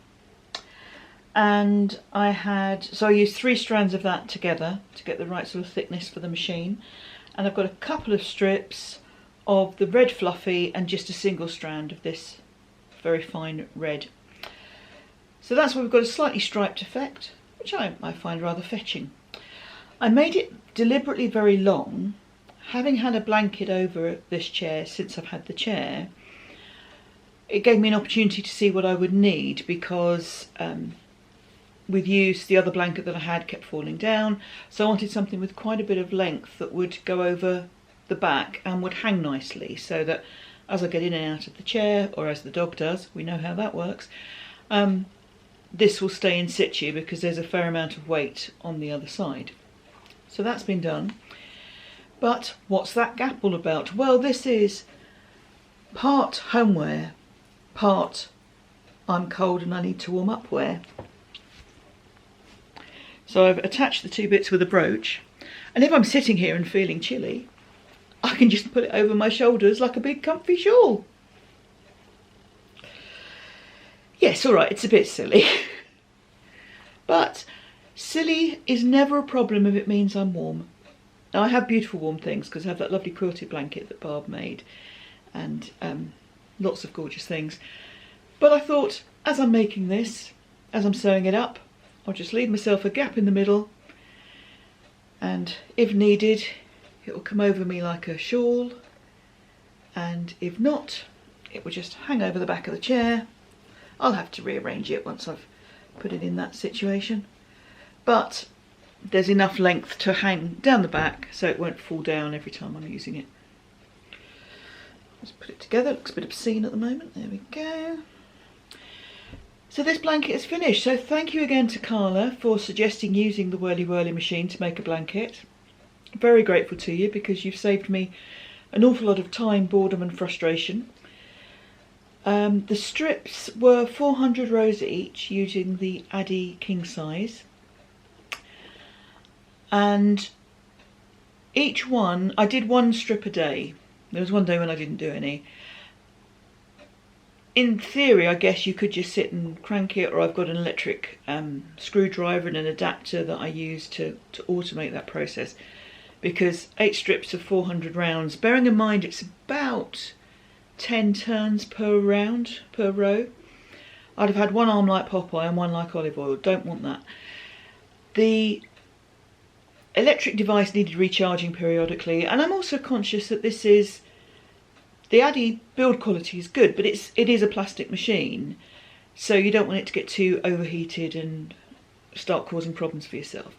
And I used 3 strands of that together to get the right sort of thickness for the machine. And I've got a couple of strips of the red fluffy and just a single strand of this very fine red. So that's where we've got a slightly striped effect, which I find rather fetching. I made it deliberately very long. Having had a blanket over this chair since I've had the chair, it gave me an opportunity to see what I would need, because with use the other blanket that I had kept falling down, so I wanted something with quite a bit of length that would go over the back and would hang nicely, so that as I get in and out of the chair, or as the dog does, we know how that works, this will stay in situ because there's a fair amount of weight on the other side. So that's been done. But what's that gap all about? Well, this is part homeware, part I'm cold and I need to warm up wear. So I've attached the 2 bits with a brooch, and if I'm sitting here and feeling chilly, I can just put it over my shoulders like a big comfy shawl. Yes, all right, it's a bit silly. But silly is never a problem if it means I'm warm. Now, I have beautiful warm things because I have that lovely quilted blanket that Barb made, and lots of gorgeous things. But I thought, as I'm making this, as I'm sewing it up, I'll just leave myself a gap in the middle, and if needed, it will come over me like a shawl, and if not, it will just hang over the back of the chair. I'll have to rearrange it once I've put it in that situation, but there's enough length to hang down the back so it won't fall down every time I'm using it. Let's put it together. It looks a bit obscene at the moment. There we go. So this blanket is finished. So thank you again to Carla for suggesting using the Whirly Whirly machine to make a blanket. Very grateful to you because you've saved me an awful lot of time, boredom and frustration. The strips were 400 rows each using the Addy king size, and each one, I did 1 strip a day. There was one day when I didn't do any. In theory, I guess you could just sit and crank it, or I've got an electric screwdriver and an adapter that I use to automate that process, because 8 strips of 400 rounds, bearing in mind it's about 10 turns per round, per row. I'd have had 1 arm like Popeye and 1 like Olive Oil. Don't want that. The electric device needed recharging periodically, and I'm also conscious that this is, the Addy build quality is good, but it is a plastic machine, so you don't want it to get too overheated and start causing problems for yourself.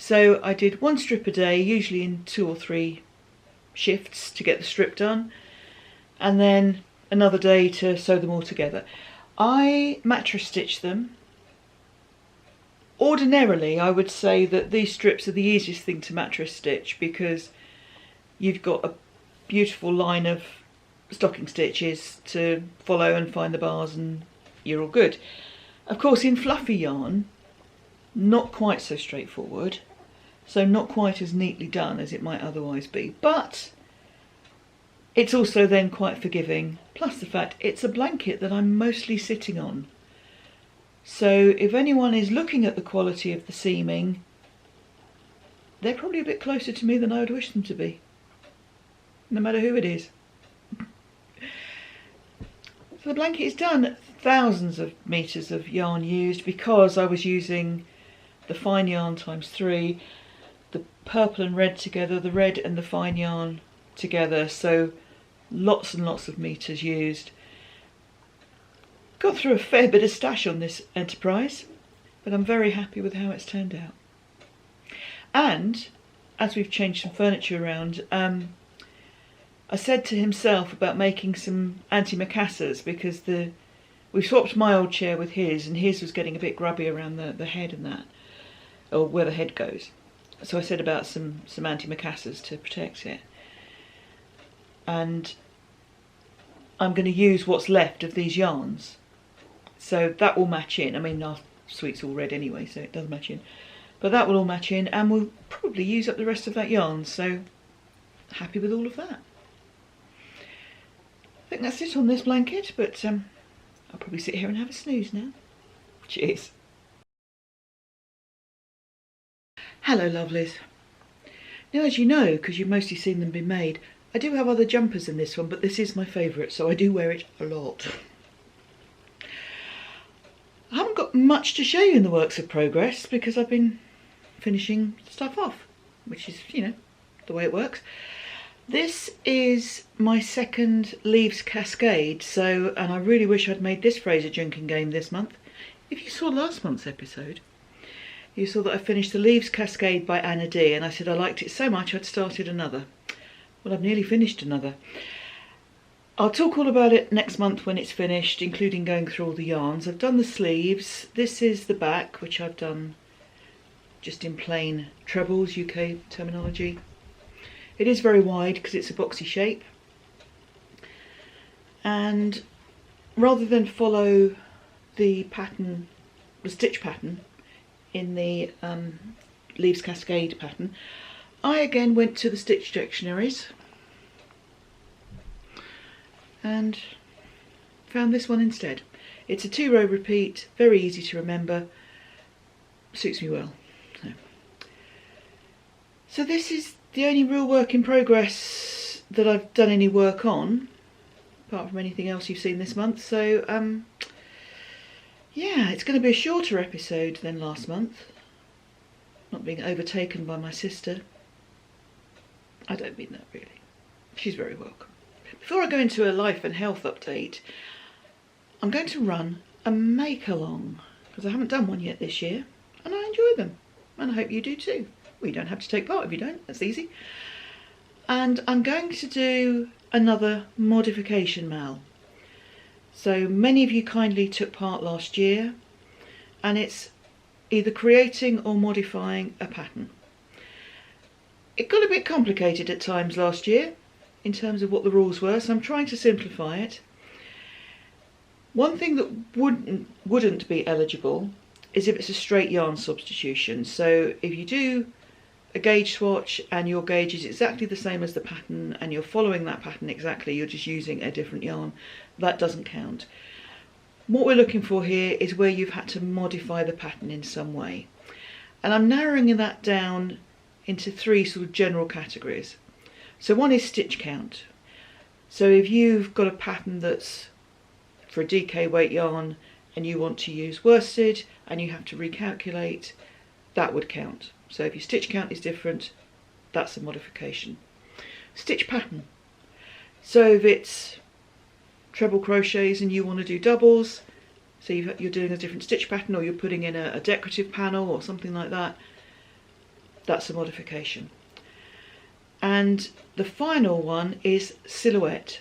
So I did one strip a day, usually in 2 or 3 shifts to get the strip done, and then another day to sew them all together. I mattress stitch them. Ordinarily, I would say that these strips are the easiest thing to mattress stitch because you've got a beautiful line of stocking stitches to follow and find the bars and you're all good. Of course, in fluffy yarn, not quite so straightforward, so not quite as neatly done as it might otherwise be, but it's also then quite forgiving, plus the fact it's a blanket that I'm mostly sitting on. So if anyone is looking at the quality of the seaming, they're probably a bit closer to me than I would wish them to be, no matter who it is. So the blanket is done. Thousands of meters of yarn used because I was using the fine yarn ×3, the purple and red together, the red and the fine yarn together, so lots and lots of meters used. Got through a fair bit of stash on this enterprise, but I'm very happy with how it's turned out. And as we've changed some furniture around, I said to himself about making some antimacassars because we swapped my old chair with his, and his was getting a bit grubby around the head and that, or where the head goes. So I said about some antimacassars to protect it. And I'm going to use what's left of these yarns. So that will match in. I mean, our suite's all red anyway, so it does match in. But that will all match in, and we'll probably use up the rest of that yarn. So happy with all of that. I think that's it on this blanket, but I'll probably sit here and have a snooze now. Cheers. Hello lovelies. Now, as you know, because you've mostly seen them be made, I do have other jumpers in this one, but this is my favourite, so I do wear it a lot. I haven't got much to show you in the works of progress because I've been finishing stuff off, which is, you know, the way it works. This is my second Leaves Cascade, and I really wish I'd made this Fraser drinking game this month. If you saw last month's episode, you saw that I finished the Leaves Cascade by Anna D, and I said I liked it so much I'd started another. Well, I've nearly finished another. I'll talk all about it next month when it's finished, including going through all the yarns. I've done the sleeves. This is the back, which I've done just in plain trebles, UK terminology. It is very wide because it's a boxy shape. And rather than follow the pattern, the stitch pattern in the Leaves Cascade pattern, I again went to the stitch dictionaries and found this one instead. It's a 2-row repeat, very easy to remember, suits me well. So this is the only real work in progress that I've done any work on, apart from anything else you've seen this month. So yeah, it's going to be a shorter episode than last month, not being overtaken by my sister. I don't mean that really. She's very welcome. Before I go into a life and health update, I'm going to run a make-along, because I haven't done one yet this year, and I enjoy them, and I hope you do too. Well, you don't have to take part if you don't, that's easy. And I'm going to do another modification mal. So many of you kindly took part last year, and it's either creating or modifying a pattern. It got a bit complicated at times last year in terms of what the rules were, so I'm trying to simplify it. One thing that wouldn't be eligible is if it's a straight yarn substitution. So if you do a gauge swatch and your gauge is exactly the same as the pattern and you're following that pattern exactly, you're just using a different yarn, that doesn't count. What we're looking for here is where you've had to modify the pattern in some way. And I'm narrowing that down into 3 sort of general categories. So one is stitch count. So if you've got a pattern that's for a DK weight yarn and you want to use worsted and you have to recalculate, that would count. So if your stitch count is different, that's a modification. Stitch pattern. So if it's treble crochets and you want to do doubles, so you're doing a different stitch pattern, or you're putting in a decorative panel or something like that, that's a modification. And the final one is silhouette.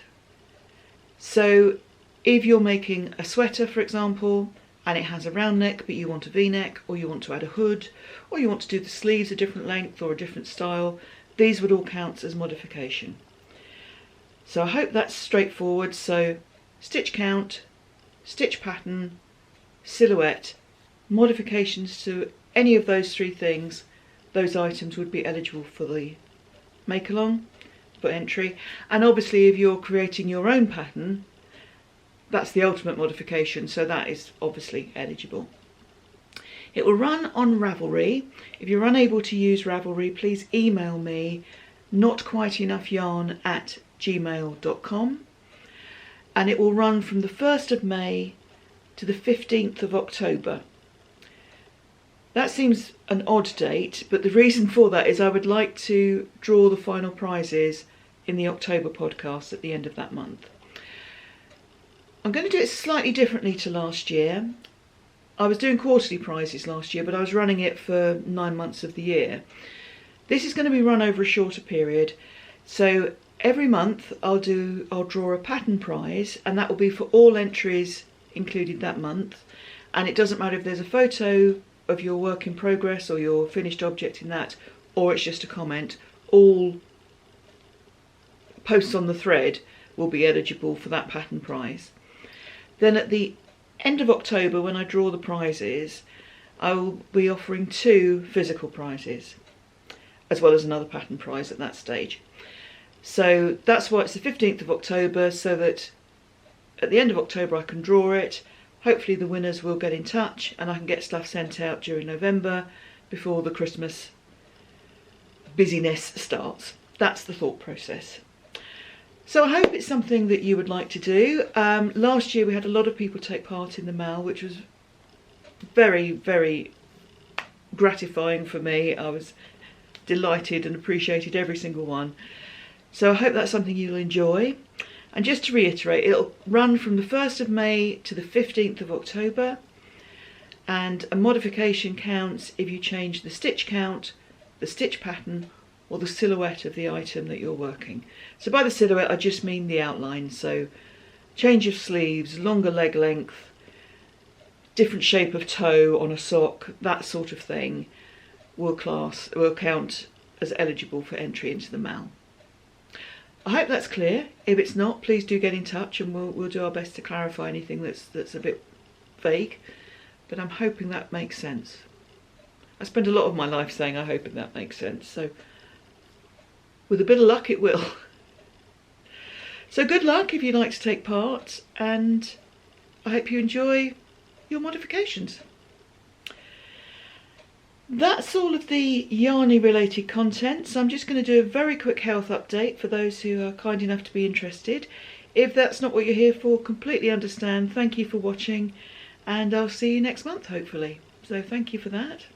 So if you're making a sweater, for example, and it has a round neck but you want a V-neck, or you want to add a hood, or you want to do the sleeves a different length or a different style, these would all count as modification. So I hope that's straightforward. So stitch count, stitch pattern, silhouette, modifications to any of those three things, those items would be eligible for the make along, for entry. And obviously if you're creating your own pattern, that's the ultimate modification, so that is obviously eligible. It will run on Ravelry. If you're unable to use Ravelry, please email me notquiteenoughyarn@gmail.com, and it will run from the 1st of May to the 15th of October. That seems an odd date, but the reason for that is I would like to draw the final prizes in the October podcast at the end of that month. I'm going to do it slightly differently to last year. I was doing quarterly prizes last year, but I was running it for 9 months of the year. This is going to be run over a shorter period. So every month I'll draw a pattern prize, and that will be for all entries included that month. And it doesn't matter if there's a photo of your work in progress or your finished object in that, or it's just a comment. All posts on the thread will be eligible for that pattern prize. Then at the end of October, when I draw the prizes, I will be offering 2 physical prizes, as well as another pattern prize at that stage. So that's why it's the 15th of October, so that at the end of October I can draw it. Hopefully the winners will get in touch and I can get stuff sent out during November before the Christmas busyness starts. That's the thought process. So I hope it's something that you would like to do. Last year we had a lot of people take part in the mail, which was very, very gratifying for me. I was delighted and appreciated every single one. So I hope that's something you'll enjoy. And just to reiterate, it'll run from the 1st of May to the 15th of October. And a modification counts if you change the stitch count, the stitch pattern, or the silhouette of the item that you're working. So by the silhouette I just mean the outline, so change of sleeves, longer leg length, different shape of toe on a sock, that sort of thing will count as eligible for entry into the mail. I hope that's clear. If it's not, please do get in touch and we'll do our best to clarify anything that's a bit vague, but I'm hoping that makes sense. I spend a lot of my life saying I hope that makes sense, so with a bit of luck it will. So good luck if you'd like to take part, and I hope you enjoy your modifications. That's all of the yarny related content, so I'm just going to do a very quick health update for those who are kind enough to be interested. If that's not what you're here for, completely understand. Thank you for watching, and I'll see you next month hopefully. So thank you for that.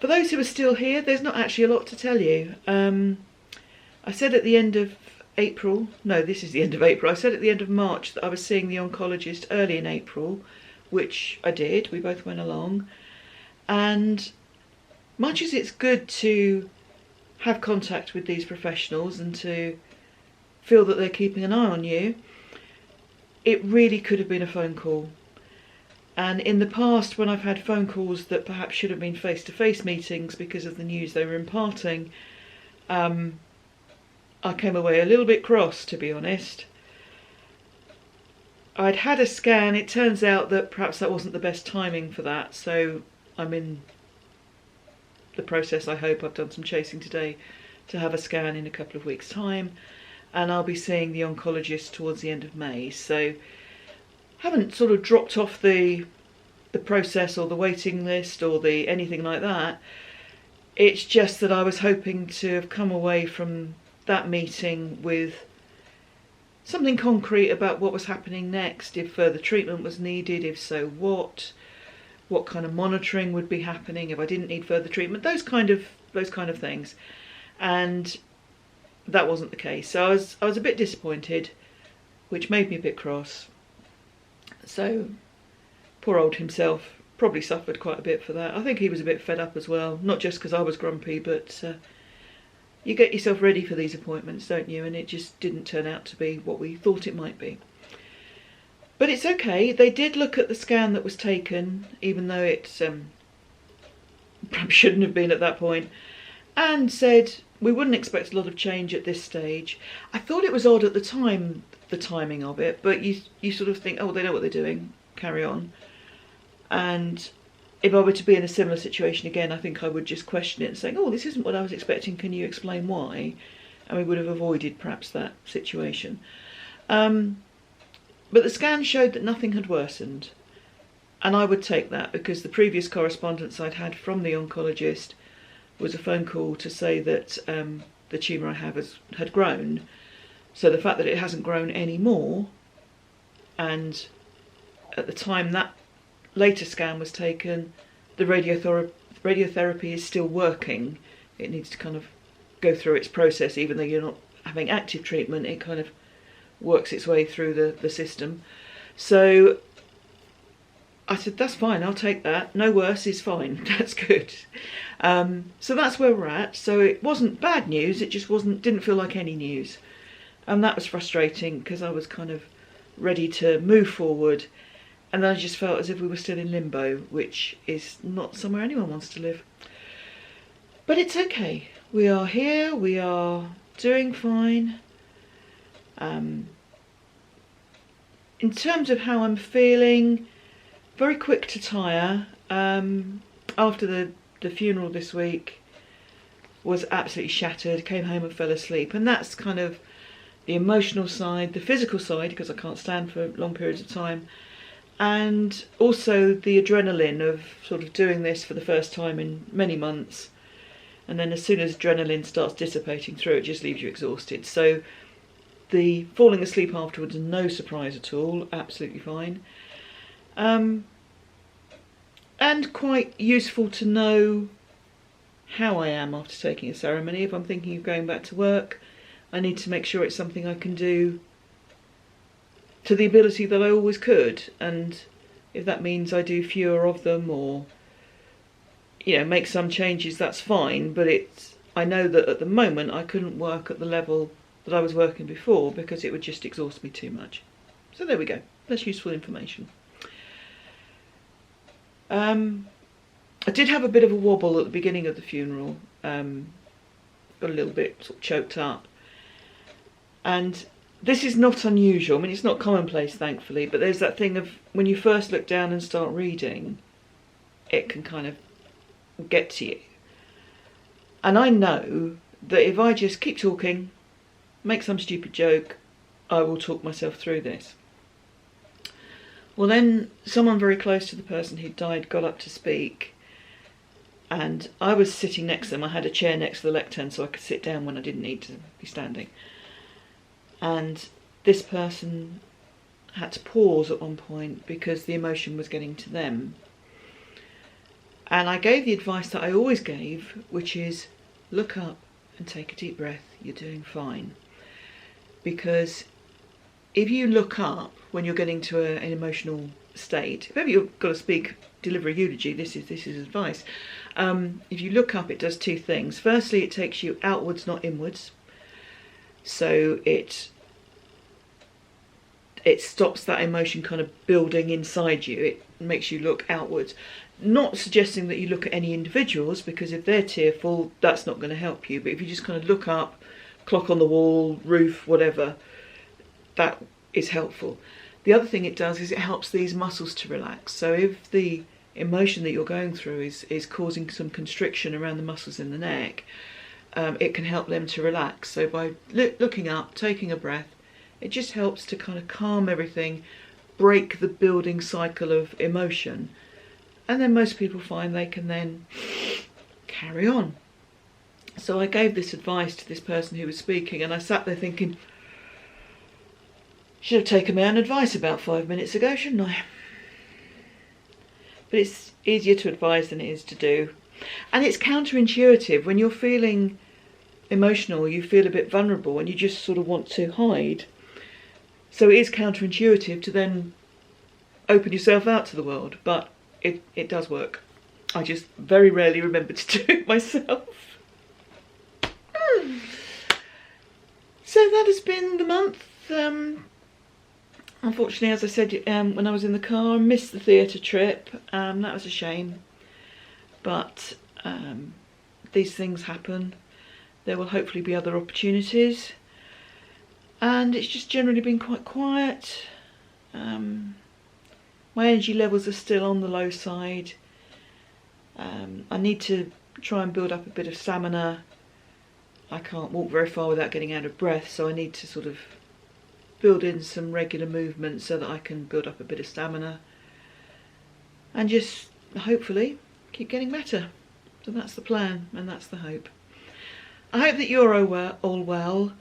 For those who are still here, there's not actually a lot to tell you. I said at the end of April, no, this is the end of April, I said at the end of March that I was seeing the oncologist early in April, which I did. We both went along, and much as it's good to have contact with these professionals and to feel that they're keeping an eye on you, it really could have been a phone call. And in the past, when I've had phone calls that perhaps should have been face-to-face meetings because of the news they were imparting, I came away a little bit cross, to be honest. I'd had a scan. It turns out that perhaps that wasn't the best timing for that, so I'm in the process. I hope I've done some chasing today to have a scan in a couple of weeks' time, and I'll be seeing the oncologist towards the end of May. So haven't sort of dropped off the process or the waiting list or the anything like that. It's just that I was hoping to have come away from that meeting with something concrete about what was happening next, if further treatment was needed, if so what kind of monitoring would be happening if I didn't need further treatment, those kind of things. And that wasn't the case. So I was a bit disappointed, which made me a bit cross. So poor old himself probably suffered quite a bit for that. I think he was a bit fed up as well, not just because I was grumpy, but you get yourself ready for these appointments, don't you? And it just didn't turn out to be what we thought it might be. But it's okay. They did look at the scan that was taken, even though it perhaps shouldn't have been at that point, and said we wouldn't expect a lot of change at this stage. I thought it was odd at the time, the timing of it, but you sort of think, oh, they know what they're doing, carry on. And if I were to be in a similar situation again, I think I would just question it and say, oh, this isn't what I was expecting, can you explain why? And we would have avoided perhaps that situation. But the scan showed that nothing had worsened. And I would take that, because the previous correspondence I'd had from the oncologist was a phone call to say that the tumour I have had grown. So the fact that it hasn't grown anymore, and at the time that later scan was taken, the radiotherapy is still working. It needs to kind of go through its process, even though you're not having active treatment, it kind of works its way through the system. So I said, that's fine, I'll take that. No worse is fine, that's good. So that's where we're at. So it wasn't bad news, it just didn't feel like any news. And that was frustrating, because I was kind of ready to move forward, and then I just felt as if we were still in limbo, which is not somewhere anyone wants to live. But it's okay. We are here, we are doing fine. In terms of how I'm feeling, very quick to tire. After the funeral this week, was absolutely shattered, came home and fell asleep. And that's kind of the emotional side, the physical side, because I can't stand for long periods of time, and also the adrenaline of sort of doing this for the first time in many months. And then as soon as adrenaline starts dissipating through, it just leaves you exhausted. So the falling asleep afterwards, no surprise at all, absolutely fine. And quite useful to know how I am after taking a ceremony. If I'm thinking of going back to work, I need to make sure it's something I can do to the ability that I always could. And if that means I do fewer of them, or make some changes, that's fine. But I know that at the moment I couldn't work at the level that I was working before, because it would just exhaust me too much. So there we go, that's useful information. I did have a bit of a wobble at the beginning of the funeral, got a little bit sort of choked up, and this is not unusual. I mean, it's not commonplace, thankfully, but there's that thing of when you first look down and start reading, it can kind of get to you. And I know that if I just keep talking, make some stupid joke, I will talk myself through this. Well, then someone very close to the person who died got up to speak, and I was sitting next to them. I had a chair next to the lectern so I could sit down when I didn't need to be standing. And this person had to pause at one point because the emotion was getting to them. And I gave the advice that I always gave, which is look up and take a deep breath. You're doing fine. Because if you look up when you're getting to an emotional state, if ever you've got to deliver a eulogy, this is advice. If you look up, it does two things. Firstly, it takes you outwards, not inwards. So it stops that emotion kind of building inside you. It makes you look outwards. Not suggesting that you look at any individuals, because if they're tearful, that's not going to help you. But if you just kind of look up, clock on the wall, roof, whatever, that is helpful. The other thing it does is it helps these muscles to relax. So if the emotion that you're going through is causing some constriction around the muscles in the neck, it can help them to relax. So by looking up, taking a breath, it just helps to kind of calm everything, break the building cycle of emotion. And then most people find they can then carry on. So I gave this advice to this person who was speaking, and I sat there thinking, should have taken my own advice about 5 minutes ago, shouldn't I? But it's easier to advise than it is to do. And it's counterintuitive. When you're feeling emotional, you feel a bit vulnerable and you just sort of want to hide. So it is counterintuitive to then open yourself out to the world. But it does work. I just very rarely remember to do it myself. So that has been the month. Unfortunately, as I said when I was in the car, I missed the theatre trip. That was a shame. But these things happen. There will hopefully be other opportunities. And it's just generally been quite quiet. My energy levels are still on the low side. I need to try and build up a bit of stamina. I can't walk very far without getting out of breath, so I need to sort of build in some regular movement so that I can build up a bit of stamina and just hopefully keep getting better. So that's the plan and that's the hope. I hope that you're all well.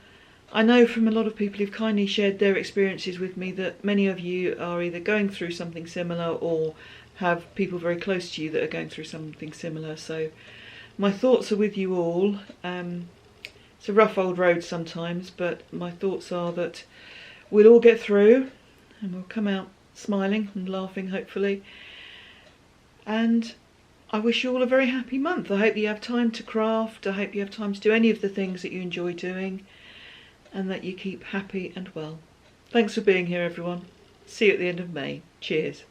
I know from a lot of people who've kindly shared their experiences with me that many of you are either going through something similar or have people very close to you that are going through something similar. So my thoughts are with you all. It's a rough old road sometimes, but my thoughts are that we'll all get through and we'll come out smiling and laughing, hopefully. And I wish you all a very happy month. I hope you have time to craft. I hope you have time to do any of the things that you enjoy doing and that you keep happy and well. Thanks for being here, everyone. See you at the end of May. Cheers.